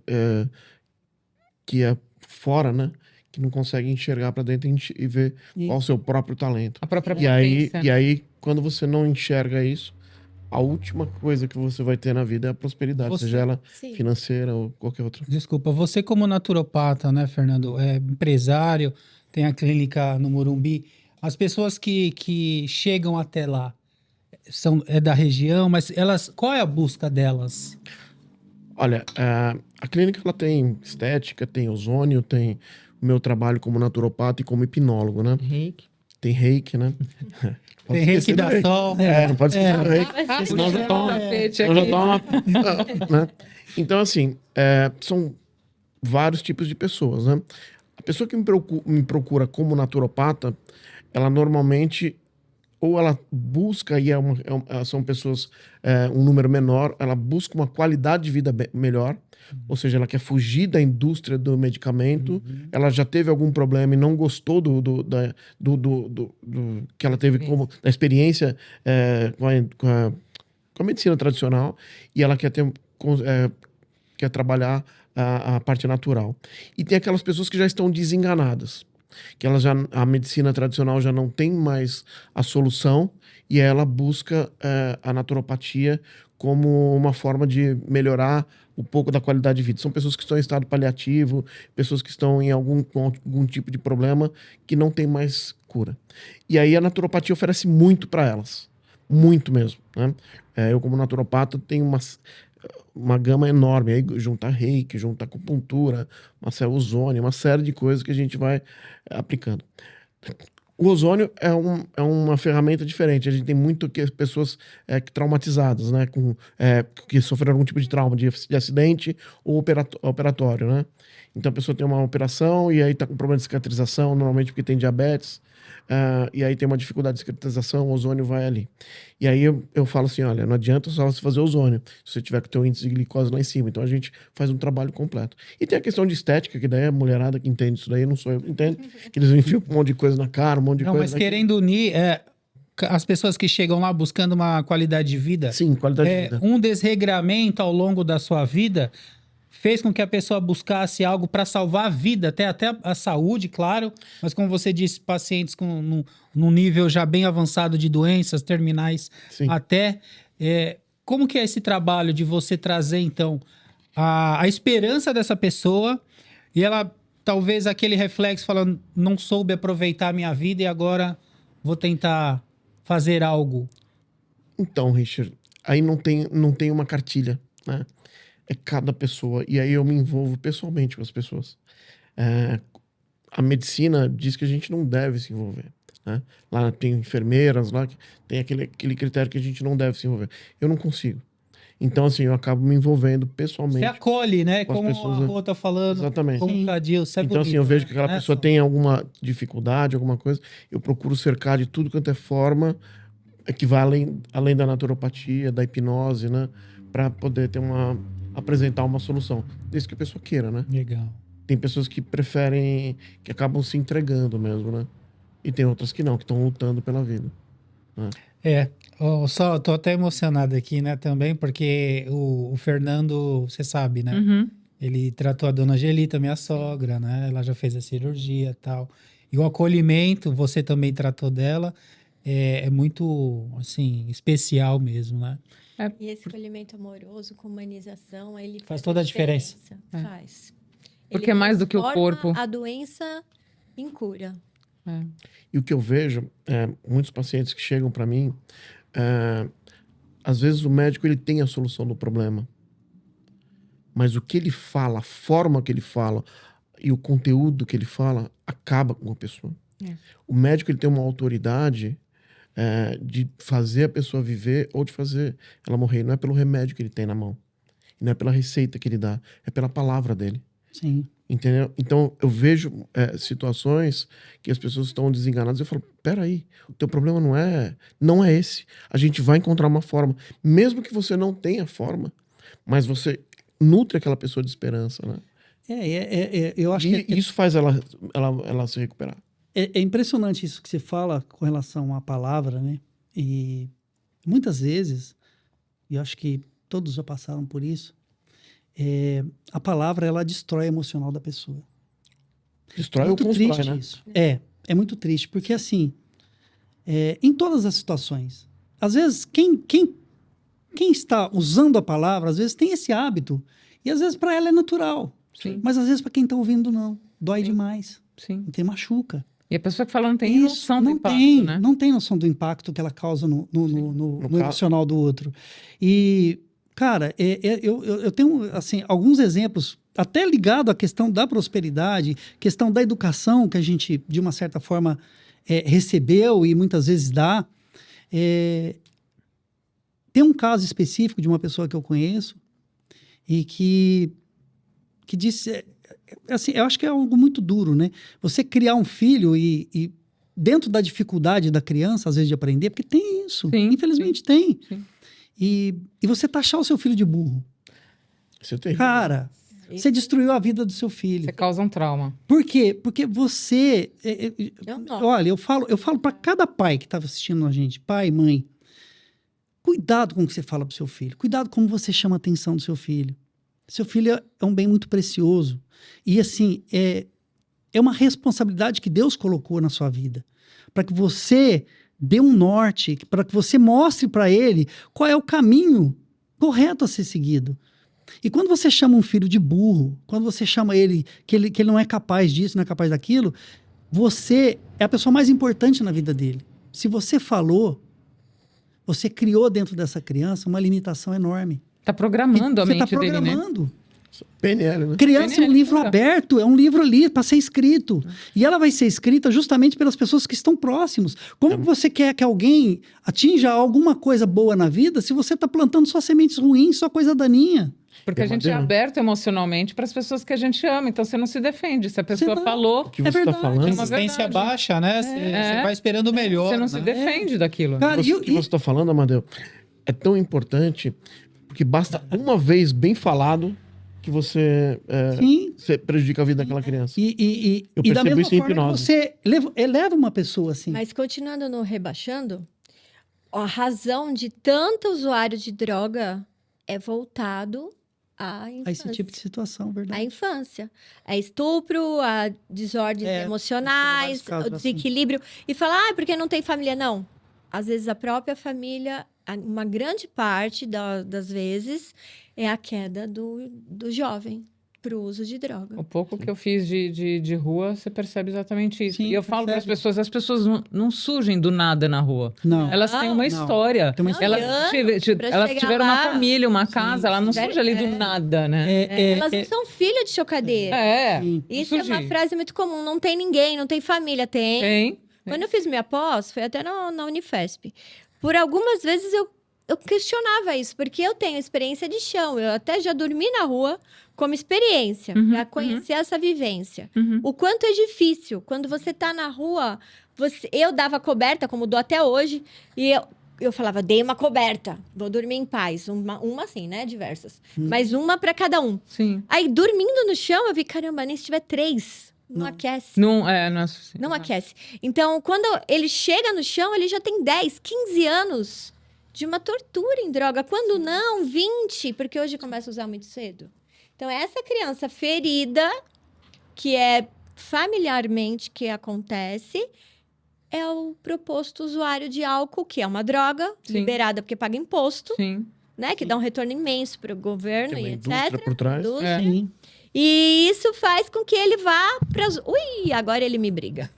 que é fora, né? Que não conseguem enxergar para dentro e ver qual é o seu próprio talento. A própria E potência. aí, quando você não enxerga isso, a última coisa que você vai ter na vida é a prosperidade, seja ela Sim. financeira ou qualquer outra. Desculpa, você como naturopata, né, Fernando, empresário, tem a clínica no Morumbi, as pessoas que chegam até lá, é da região, mas qual é a busca delas? Olha, a clínica ela tem estética, tem ozônio, tem o meu trabalho como naturopata e como hipnólogo, né? Reiki. tem reiki, né? Tem reiki da sol. Não pode esquecer do reiki. Senão já toma, né? Então, assim, são vários tipos de pessoas, né? A pessoa que me procura como naturopata, ela normalmente, ou ela busca, e são pessoas, um número menor, ela busca uma qualidade de vida melhor, ou seja, ela quer fugir da indústria do medicamento, ela já teve algum problema e não gostou do que ela teve como da experiência com a medicina tradicional, e ela quer trabalhar a parte natural. E tem aquelas pessoas que já estão desenganadas, que a medicina tradicional já não tem mais a solução, e ela busca a naturopatia como uma forma de melhorar um pouco da qualidade de vida. São pessoas que estão em estado paliativo, pessoas que estão em algum tipo de problema que não tem mais cura. E aí a naturopatia oferece muito para elas. Muito mesmo, né? Eu, como naturopata, tenho uma gama enorme. Aí junta reiki, junta acupuntura, ozônio, uma série de coisas que a gente vai aplicando. O ozônio é uma ferramenta diferente. A gente tem muito pessoas traumatizadas, né? Que sofreram algum tipo de trauma, de acidente ou operatório, né? Então a pessoa tem uma operação e aí está com problema de cicatrização, normalmente porque tem diabetes. E aí tem uma dificuldade de cicatrização, o ozônio vai ali. E aí eu falo assim, olha, não adianta só você fazer ozônio, se você tiver com o teu índice de glicose lá em cima. Então a gente faz um trabalho completo. E tem a questão de estética, que daí é a mulherada que entende isso daí, não sou eu que entendo, que eles enfiam um monte de coisa na cara, um monte de coisa... Mas querendo unir... as pessoas que chegam lá buscando uma qualidade de vida... Sim, qualidade de vida. Um desregramento ao longo da sua vida fez com que a pessoa buscasse algo para salvar a vida, até a saúde, claro, mas como você disse, pacientes num nível já bem avançado de doenças terminais. Sim. Até... como que é esse trabalho de você trazer, então, a esperança dessa pessoa e ela, talvez, aquele reflexo falando, não soube aproveitar a minha vida e agora vou tentar fazer algo? Então, Richard, aí não tem uma cartilha, né? É cada pessoa. E aí eu me envolvo pessoalmente com as pessoas. A medicina diz que a gente não deve se envolver, né? Lá tem enfermeiras, lá tem aquele critério que a gente não deve se envolver. Eu não consigo. Então, assim, eu acabo me envolvendo pessoalmente. Você acolhe, né? Como pessoas, a Rô tá falando. Exatamente. Como o Cadil. Então, assim, eu vejo que aquela pessoa tem alguma dificuldade, alguma coisa. Eu procuro cercar de tudo quanto é forma que vai além da naturopatia, da hipnose, né? Para poder apresentar uma solução. Desde que a pessoa queira, né? Legal. Tem pessoas que preferem, que acabam se entregando mesmo, né? E tem outras que não, que estão lutando pela vida, né? Só tô até emocionado aqui, né, também, porque o Fernando, você sabe, né? Uhum. Ele tratou a dona Angelita, minha sogra, né? Ela já fez a cirurgia e tal. E o acolhimento, você também tratou dela, é muito, assim, especial mesmo, né? E esse acolhimento amoroso, com humanização, ele faz toda a diferença. Faz. Porque é mais do que o corpo. A doença em cura. E o que eu vejo, muitos pacientes que chegam para mim, às vezes o médico ele tem a solução do problema, mas o que ele fala, a forma que ele fala e o conteúdo que ele fala acaba com a pessoa. O médico ele tem uma autoridade de fazer a pessoa viver ou de fazer ela morrer. Não é pelo remédio que ele tem na mão, não é pela receita que ele dá, é pela palavra dele. Sim. Entendeu? Então, eu vejo situações que as pessoas estão desenganadas. Eu falo, peraí, o teu problema não é esse. A gente vai encontrar uma forma. Mesmo que você não tenha forma, mas você nutre aquela pessoa de esperança, né? Eu acho que... Isso faz ela se recuperar. É impressionante isso que você fala com relação à palavra, né? E muitas vezes, e eu acho que todos já passaram por isso, a palavra, ela destrói o emocional da pessoa. Destrói ou constrói, triste, né? Isso. É muito triste, porque assim, em todas as situações, às vezes, quem está usando a palavra, às vezes tem esse hábito, e às vezes para ela é natural. Sim. Mas às vezes para quem está ouvindo, não. Dói demais. Sim. Tem machuca. E a pessoa que fala não tem noção do impacto, né? Não tem noção do impacto que ela causa no emocional do outro. E, cara, eu tenho, assim, alguns exemplos, até ligado à questão da prosperidade, questão da educação, que a gente, de uma certa forma, recebeu e muitas vezes dá. Tem um caso específico de uma pessoa que eu conheço e que disse... assim, eu acho que é algo muito duro, né? Você criar um filho e dentro da dificuldade da criança, às vezes, de aprender, porque tem isso. Sim, infelizmente tem. Sim. E você taxar o seu filho de burro. Isso é terrível. Cara, você destruiu a vida do seu filho. Você causa um trauma. Por quê? Porque você... não. olha, eu falo para cada pai que estava assistindo a gente, pai, mãe, cuidado com o que você fala pro seu filho. Cuidado como você chama a atenção do seu filho. Seu filho é um bem muito precioso. E, assim, é uma responsabilidade que Deus colocou na sua vida. Para que você dê um norte, para que você mostre para ele qual é o caminho correto a ser seguido. E quando você chama um filho de burro, quando você chama ele que ele não é capaz disso, não é capaz daquilo, você é a pessoa mais importante na vida dele. Se você falou, você criou dentro dessa criança uma limitação enorme. Tá programando a Você mente tá dele, né? programando. PNL, né? Criança é um PNL, livro claro. aberto, é um livro ali para ser escrito. E ela vai ser escrita justamente pelas pessoas que estão próximos. Como que você quer que alguém atinja alguma coisa boa na vida se você está plantando só sementes ruins, só coisa daninha? Porque a gente é aberto emocionalmente para as pessoas que a gente ama. Então você não se defende. Se a pessoa não. falou, O que você está verdade. falando, uma Resistência verdade. baixa, né? Você vai esperando o melhor. você não se né? defende daquilo. Cara, o que você está falando, Amadeu, é tão importante porque basta uma vez bem falado que você prejudica a vida daquela criança. Eu E da percebo mesma isso em forma que hipnose. você eleva uma pessoa assim. Mas continuando no rebaixando, a razão de tanto usuário de droga é voltado à A infância. esse tipo de situação, A verdade. infância. A estupro, a desordens emocionais, vários casos o desequilíbrio. E falar, porque não tem família? Não. Às vezes a própria família, uma grande parte das vezes, é a queda do jovem para o uso de droga. O pouco que eu fiz de rua, você percebe exatamente isso. Sim, E eu falo para as percebe. pessoas não surgem do nada na rua. Não. Elas têm uma Não. história. Tem uma história. Pra Elas chegar tiveram lá, uma família, uma casa, ela não surge ali do nada, né? Elas não são filhas de chocadeira. Sim. Isso é uma surgir. frase muito comum. Não tem ninguém, não tem família. Tem. Tem. Quando eu fiz minha pós, foi até na Unifesp. Por algumas vezes eu questionava isso, porque eu tenho experiência de chão. Eu até já dormi na rua como experiência, para conhecer essa vivência. O quanto é difícil. Quando você tá na rua, eu dava coberta, como dou até hoje, e eu falava, dei uma coberta, vou dormir em paz. Uma assim, né? Diversas. Mas uma para cada um. Sim. Aí, dormindo no chão, eu vi, caramba, nem se tiver 3. Não aquece. Não é suficiente. Não aquece. Então, quando ele chega no chão, ele já tem 10, 15 anos de uma tortura em droga. Quando não, 20, porque hoje começa a usar muito cedo. Então, essa criança ferida, que é familiarmente que acontece, é o proposto usuário de álcool, que é uma droga, Sim. liberada porque paga imposto, Sim. né? Que dá um retorno imenso para o governo Tem uma e indústria etc. por trás. Indústria. Sim. E isso faz com que ele vá para as... Ui, agora ele me briga.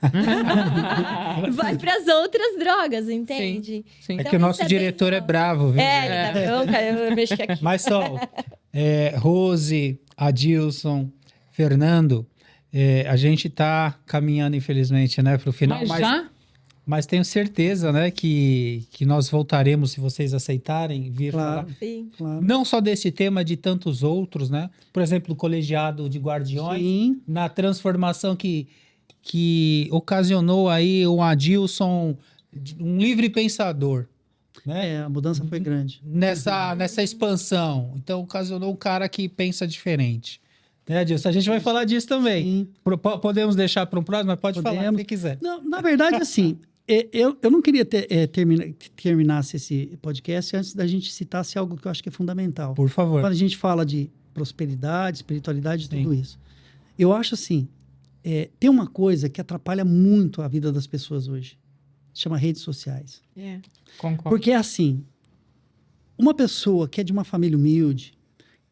Vai para as outras drogas, entende? Sim. É Então, que o isso nosso é bem diretor é legal. bravo, viu? É, ele tá bronca, eu mexo aqui. Mas, Sol, Rose, Adilson, Fernando, a gente tá caminhando, infelizmente, né, para o final. Mas já? Mas tenho certeza, né, que nós voltaremos, se vocês aceitarem, vir Claro. falar. Sim. Claro. Não só desse tema, de tantos outros, né? Por exemplo, o colegiado de guardiões, Sim. na transformação que ocasionou aí o Adilson, um livre pensador, né? A mudança foi grande. Nessa expansão. Então, ocasionou um cara que pensa diferente. Né, Adilson? A gente vai falar disso também. Sim. Podemos deixar para um próximo, mas pode falar Podemos. se quiser. Não, na verdade, assim, eu não queria que terminasse esse podcast antes da gente citasse algo que eu acho que é fundamental. Por favor. Quando a gente fala de prosperidade, espiritualidade e tudo isso. Eu acho assim, tem uma coisa que atrapalha muito a vida das pessoas hoje. Chama redes sociais. É. Concordo. Porque é assim, uma pessoa que é de uma família humilde,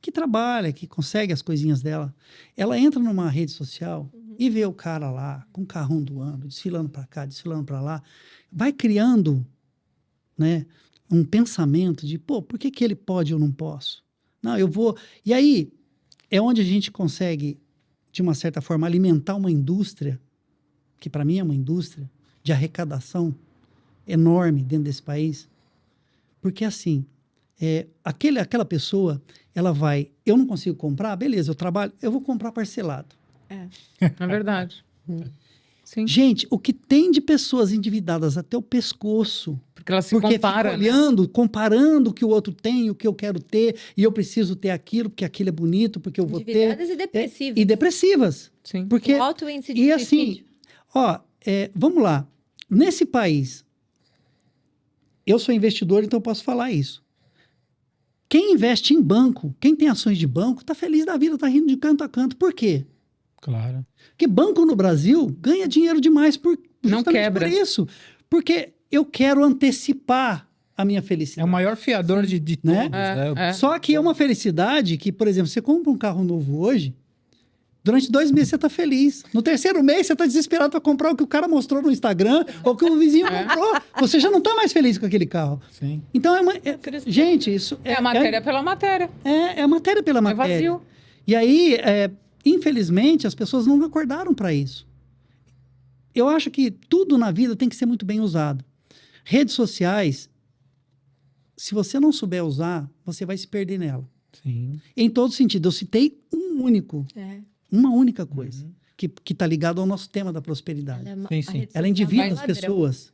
que trabalha, que consegue as coisinhas dela, ela entra numa rede social e vê o cara lá, com o carrão do ano, desfilando para cá, desfilando para lá, vai criando, né, um pensamento de, pô, por que ele pode e eu não posso? Não, eu vou... E aí, é onde a gente consegue, de uma certa forma, alimentar uma indústria, que para mim é uma indústria, de arrecadação enorme dentro desse país. Porque, assim, aquela pessoa, ela vai... Eu não consigo comprar? Beleza, eu trabalho, eu vou comprar parcelado. É verdade. Sim. Gente, o que tem de pessoas endividadas até o pescoço... Porque ela se Porque compara, fica né? olhando, comparando o que o outro tem, o que eu quero ter, e eu preciso ter aquilo, porque aquilo é bonito, porque eu vou ter. Endividadas e depressivas. E depressivas. Sim. Porque, Com alto índice de e assim, suicídio. ó, vamos lá. Nesse país, eu sou investidor, então eu posso falar isso. Quem investe em banco, quem tem ações de banco, tá feliz da vida, tá rindo de canto a canto. Por quê? Claro. Porque banco no Brasil ganha dinheiro demais Não justamente quebra. por isso. Porque eu quero antecipar a minha É felicidade. o maior fiador de todos, Né? né? Só que é uma felicidade que, por exemplo, você compra um carro novo hoje, durante 2 meses você tá feliz. No 3º mês você tá desesperado para comprar o que o cara mostrou no Instagram ou que o vizinho comprou. Você já não tá mais feliz com aquele carro. Sim. Então, gente, isso É a matéria pela matéria. é a matéria pela É matéria. vazio. E aí, infelizmente, as pessoas não acordaram para isso. Eu acho que tudo na vida tem que ser muito bem usado. Redes sociais, se você não souber usar, você vai se perder nela. Sim. Em todo sentido. Eu citei uma única coisa, que está ligado ao nosso tema da prosperidade. Sim. Ela endivida as ladrão. pessoas.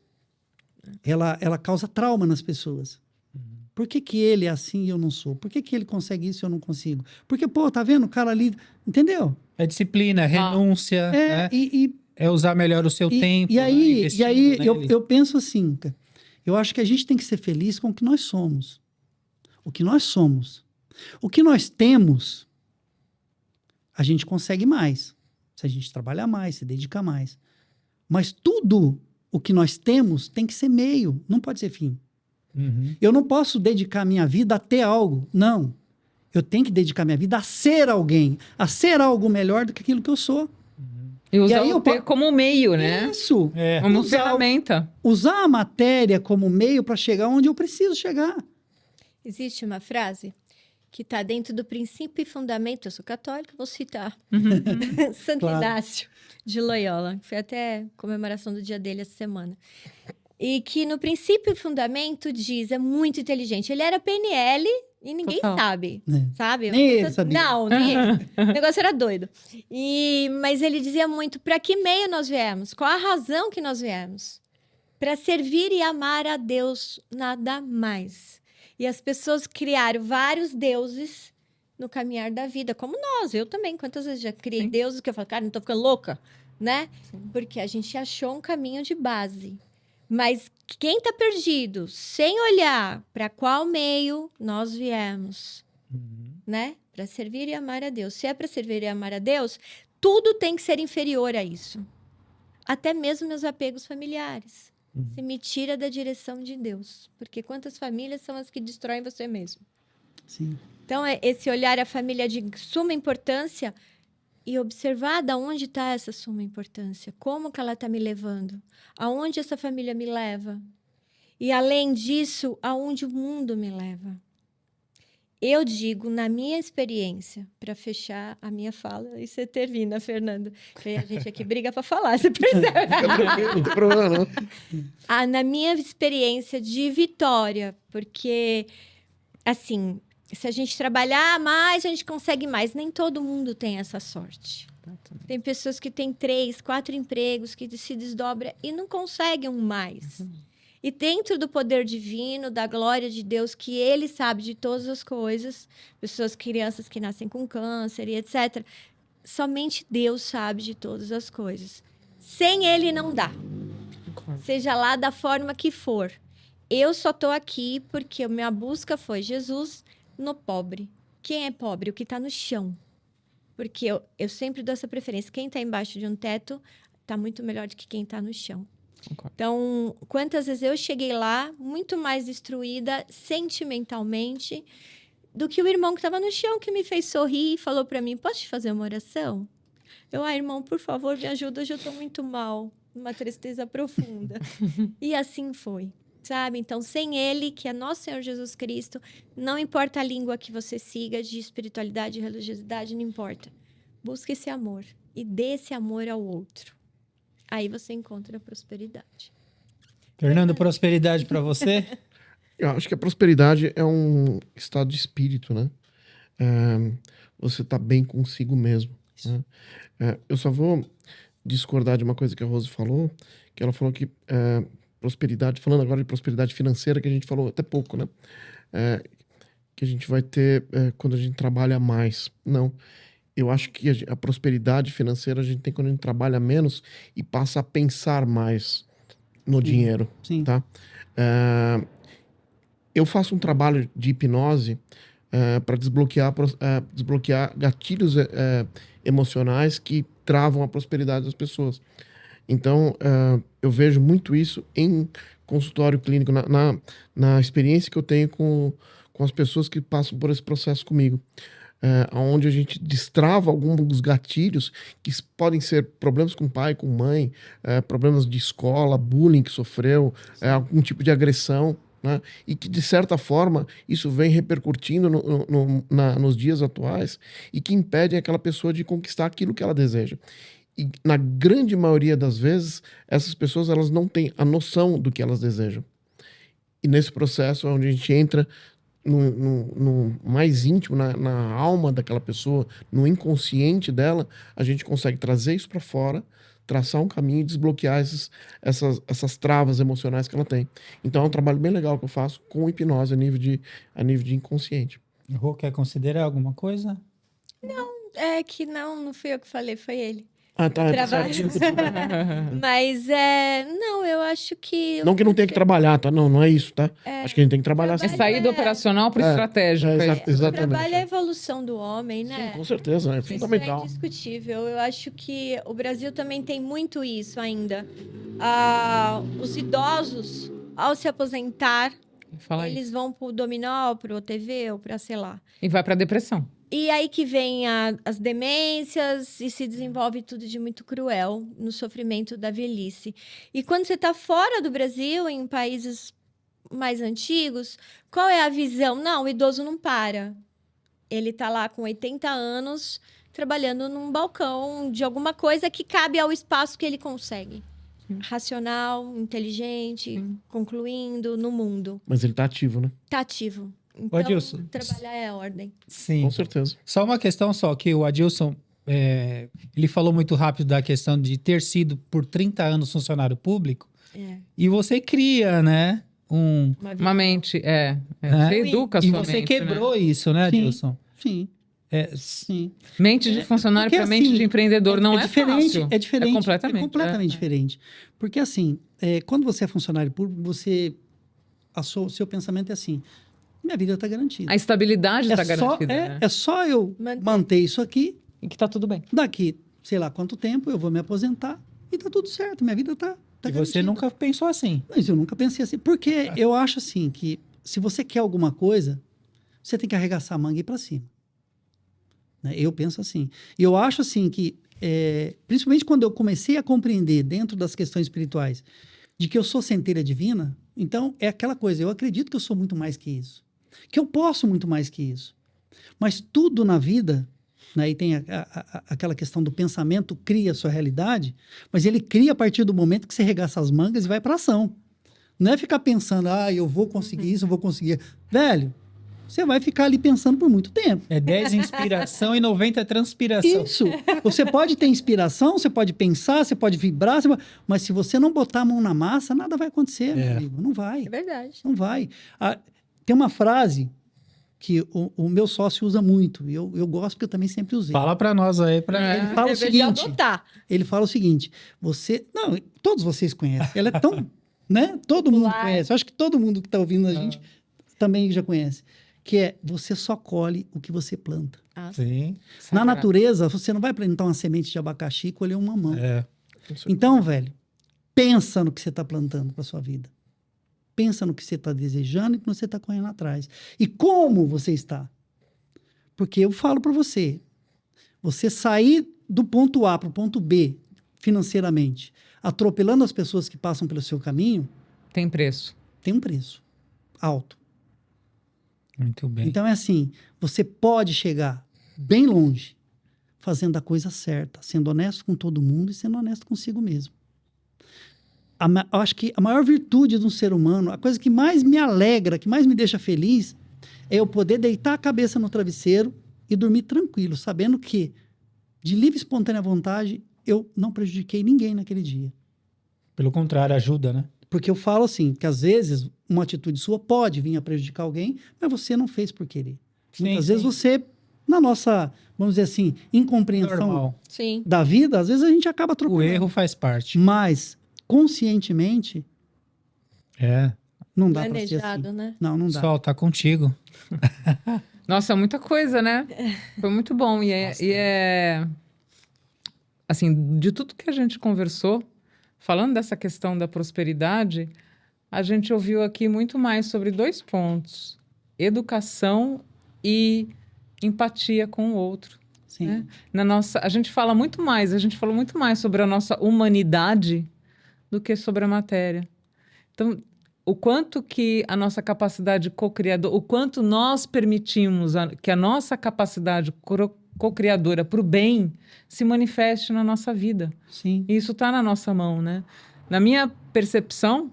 Ela causa trauma nas pessoas. Por que ele é assim e eu não sou? Por que ele consegue isso e eu não consigo? Porque, pô, tá vendo o cara ali... Entendeu? É disciplina, é renúncia, né? É usar melhor o seu tempo. E aí, né? Investindo nele. eu penso assim, cara, eu acho que a gente tem que ser feliz com o que nós somos. O que nós somos. O que nós temos, a gente consegue mais. Se a gente trabalhar mais, se dedicar mais. Mas tudo o que nós temos tem que ser meio, não pode ser fim. Uhum. Eu não posso dedicar minha vida a ter algo. Não. Eu tenho que dedicar minha vida a ser alguém. A ser algo melhor do que aquilo que eu sou. E usar aí o ter como meio, né? Isso. Como Usar- ferramenta. Usar a matéria como meio para chegar onde eu preciso chegar. Existe uma frase que está dentro do princípio e fundamento, eu sou católica, vou citar, Santo Claro. Inácio de Loyola, foi até comemoração do dia dele essa semana, e que no princípio e fundamento diz, é muito inteligente, ele era PNL e ninguém Total. sabe, É. sabe? Nem ele sabia. Não, nem ele. O negócio era doido. Mas ele dizia muito, para que meio nós viemos? Qual a razão que nós viemos? Para servir e amar a Deus, nada mais. E as pessoas criaram vários deuses no caminhar da vida, como nós, eu também. Quantas vezes já criei Sim. deuses que eu falo, cara, não tô ficando louca, né? Porque a gente achou um caminho de base. Mas quem tá perdido, sem olhar para qual meio nós viemos, né? Para servir e amar a Deus. Se é para servir e amar a Deus, tudo tem que ser inferior a isso. Até mesmo meus apegos familiares. Se me tira da direção de Deus. Porque quantas famílias são as que destroem você mesmo? Sim. Então, esse olhar a família de suma importância e observar de onde está essa suma importância. Como que ela está me levando? Aonde essa família me leva? E, além disso, aonde o mundo me leva? Eu digo, na minha experiência, para fechar a minha fala, e você termina, Fernando, que a gente aqui briga para falar, você percebe? Fica tranquilo, não tem problema, não. Na minha experiência de vitória, porque, assim, se a gente trabalhar mais, a gente consegue mais. Nem todo mundo tem essa sorte. Tem pessoas que têm 3, 4 empregos, que se desdobram e não conseguem um mais. E dentro do poder divino, da glória de Deus, que Ele sabe de todas as coisas, pessoas, crianças que nascem com câncer e etc., somente Deus sabe de todas as coisas. Sem Ele não dá. Seja lá da forma que for. Eu só estou aqui porque a minha busca foi Jesus no pobre. Quem é pobre? O que está no chão. Porque eu sempre dou essa preferência. Quem está embaixo de um teto está muito melhor do que quem está no chão. Concordo. Então, quantas vezes eu cheguei lá muito mais destruída sentimentalmente do que o irmão que estava no chão, que me fez sorrir e falou para mim, posso te fazer uma oração? Eu, irmão, por favor, me ajuda, hoje eu estou muito mal, uma tristeza profunda. E assim foi, sabe? Então, sem Ele, que é nosso Senhor Jesus Cristo, não importa a língua que você siga, de espiritualidade, religiosidade, não importa. Busque esse amor e dê esse amor ao outro. Aí você encontra a prosperidade. Fernando, prosperidade para você? Eu acho que a prosperidade é um estado de espírito, né? Você tá bem consigo mesmo, né? Eu só vou discordar de uma coisa que a Rose falou, que ela falou que prosperidade, falando agora de prosperidade financeira, que a gente falou até pouco, né? Que a gente vai ter quando a gente trabalha mais. Não. Eu acho que a prosperidade financeira a gente tem quando a gente trabalha menos e passa a pensar mais no dinheiro, Sim. tá? Eu faço um trabalho de hipnose para desbloquear gatilhos emocionais que travam a prosperidade das pessoas. Então, eu vejo muito isso em consultório clínico, na experiência que eu tenho com as pessoas que passam por esse processo comigo. Onde a gente destrava alguns dos gatilhos que podem ser problemas com pai, com mãe, problemas de escola, bullying que sofreu, algum tipo de agressão, né? E que, de certa forma, isso vem repercutindo nos dias atuais e que impede aquela pessoa de conquistar aquilo que ela deseja. E, na grande maioria das vezes, essas pessoas elas não têm a noção do que elas desejam. E nesse processo é onde a gente entra no mais íntimo, na alma daquela pessoa, no inconsciente dela, a gente consegue trazer isso para fora, traçar um caminho e desbloquear essas travas emocionais que ela tem. Então é um trabalho bem legal que eu faço com hipnose a nível de inconsciente. Rô, quer considerar alguma coisa? É que não fui eu que falei, foi ele. Ah, tá. Trabalho. Certo. Mas não, eu acho que... Não que não tenha que trabalhar, tá? Não é isso, tá? Acho que a gente tem que trabalhar Trabalho É sair do operacional para o estratégico. O exatamente. trabalho é a evolução do homem, né? Sim, com certeza, é Isso fundamental. é indiscutível. Eu acho que o Brasil também tem muito isso ainda. Os idosos, ao se aposentar, Fala eles isso. vão pro dominó, pro OTV ou pra sei lá. E vai para depressão. E aí que vem as demências e se desenvolve tudo de muito cruel no sofrimento da velhice. E quando você está fora do Brasil, em países mais antigos, qual é a visão? Não, o idoso não para. Ele está lá com 80 anos, trabalhando num balcão de alguma coisa que cabe ao espaço que ele consegue. Racional, inteligente, concluindo no mundo. Mas ele tá ativo, né? Tá ativo. Então, Adilson. trabalhar é a ordem. Sim. Com certeza. Só uma questão só, que o Adilson, ele falou muito rápido da questão de ter sido por 30 anos funcionário público, e você cria, né, Uma mente, né? Você educa a E sua você mente, quebrou isso, né, Sim. Adilson? Sim, É, sim. Mente de funcionário Porque, para mente assim, de empreendedor não é diferente, fácil. É diferente. É completamente. Diferente. Porque, assim, quando você é funcionário público, o seu pensamento é assim: minha vida está garantida. A estabilidade está só, garantida. né? é só eu manter isso aqui, E que tá tudo bem. daqui, sei lá quanto tempo, eu vou me aposentar e tá tudo certo. Minha vida tá e garantida. você nunca pensou assim. Mas eu nunca pensei assim. Porque eu acho assim que se você quer alguma coisa, você tem que arregaçar a manga e ir para cima. Né? Eu penso assim. E eu acho assim que, principalmente quando eu comecei a compreender dentro das questões espirituais, de que eu sou centelha divina, então é aquela coisa, eu acredito que eu sou muito mais que isso. Que eu posso muito mais que isso. Mas tudo na vida, né, e tem aquela questão do pensamento cria a sua realidade, mas ele cria a partir do momento que você regaça as mangas e vai para ação. Não é ficar pensando, eu vou conseguir isso, eu vou conseguir. Velho, você vai ficar ali pensando por muito tempo. É 10 inspiração e 90 transpiração. Isso. Você pode ter inspiração, você pode pensar, você pode vibrar, mas se você não botar a mão na massa, nada vai acontecer, meu amigo. Não vai. É verdade. Não vai. Tem uma frase que o meu sócio usa muito, e eu gosto porque eu também sempre usei. Fala pra nós aí. Ele fala o seguinte, Adotar. ele fala o seguinte, não, todos vocês conhecem, ela é tão, né, todo mundo conhece, eu acho que todo mundo que está ouvindo a gente também já conhece, que é, você só colhe o que você planta. Sim. Na natureza, você não vai plantar uma semente de abacaxi e colher um mamão. É. Então, velho, pensa no que você está plantando para sua vida. Pensa no que você está desejando e no que você está correndo atrás. E como você está. Porque eu falo para você, você sair do ponto A para o ponto B, financeiramente, atropelando as pessoas que passam pelo seu caminho, Tem preço. tem um preço alto. Muito bem. Então é assim, você pode chegar bem longe, fazendo a coisa certa, sendo honesto com todo mundo e sendo honesto consigo mesmo. eu acho que a maior virtude de um ser humano, a coisa que mais me alegra, que mais me deixa feliz, é eu poder deitar a cabeça no travesseiro e dormir tranquilo, sabendo que, de livre e espontânea vontade, eu não prejudiquei ninguém naquele dia. Pelo contrário, ajuda, né? Porque eu falo assim, que às vezes uma atitude sua pode vir a prejudicar alguém, mas você não fez por querer. Muitas vezes você, na nossa, vamos dizer assim, incompreensão Sim. da vida, às vezes a gente acaba atropelando. O erro faz parte. Mas, conscientemente, não dá pra ser Planejado, assim. né? Não dá. Pessoal, tá contigo. Nossa, muita coisa, né? Foi muito bom. E é... Assim, de tudo que a gente conversou, falando dessa questão da prosperidade, a gente ouviu aqui muito mais sobre 2 pontos. Educação e empatia com o outro. Sim. Né? A gente falou muito mais sobre a nossa humanidade do que sobre a matéria. Então, o quanto que a nossa capacidade co-criadora, o quanto nós permitimos que a nossa capacidade co-criadora para o bem se manifeste na nossa vida. Sim. E isso está na nossa mão, né? Na minha percepção,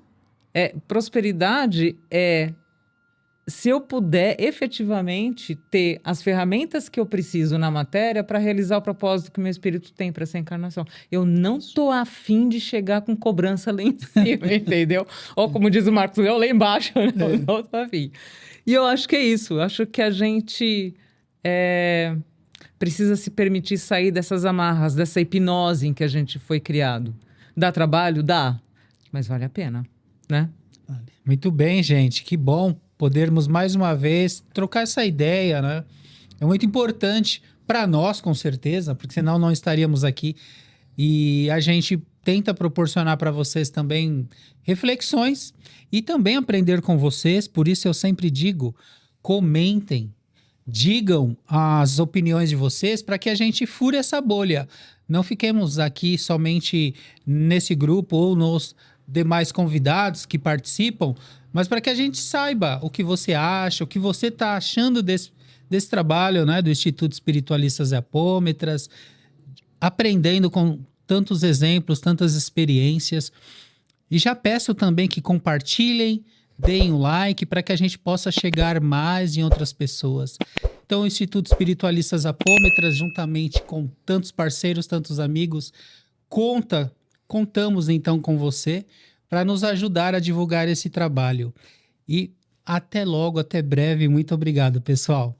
prosperidade é se eu puder efetivamente ter as ferramentas que eu preciso na matéria para realizar o propósito que o meu espírito tem para essa encarnação. Eu não estou afim de chegar com cobrança lá em cima, entendeu? Ou como diz o Marcos Leão, lá embaixo, né? Eu não estou afim. E eu acho que é isso. Eu acho que a gente precisa se permitir sair dessas amarras, dessa hipnose em que a gente foi criado. Dá trabalho? Dá. Mas vale a pena, né? Muito bem, gente. Que bom podermos mais uma vez trocar essa ideia, né? É muito importante para nós, com certeza, porque senão não estaríamos aqui. E a gente tenta proporcionar para vocês também reflexões e também aprender com vocês. Por isso eu sempre digo, comentem, digam as opiniões de vocês para que a gente fure essa bolha. Não fiquemos aqui somente nesse grupo ou nos demais convidados que participam, mas para que a gente saiba o que você acha, o que você está achando desse trabalho, né, do Instituto Espiritualistas e Apômetras, aprendendo com tantos exemplos, tantas experiências. E já peço também que compartilhem, deem um like para que a gente possa chegar mais em outras pessoas. Então, o Instituto Espiritualistas Apômetras, juntamente com tantos parceiros, tantos amigos, contamos então com você para nos ajudar a divulgar esse trabalho. E até logo, até breve. Muito obrigado, pessoal.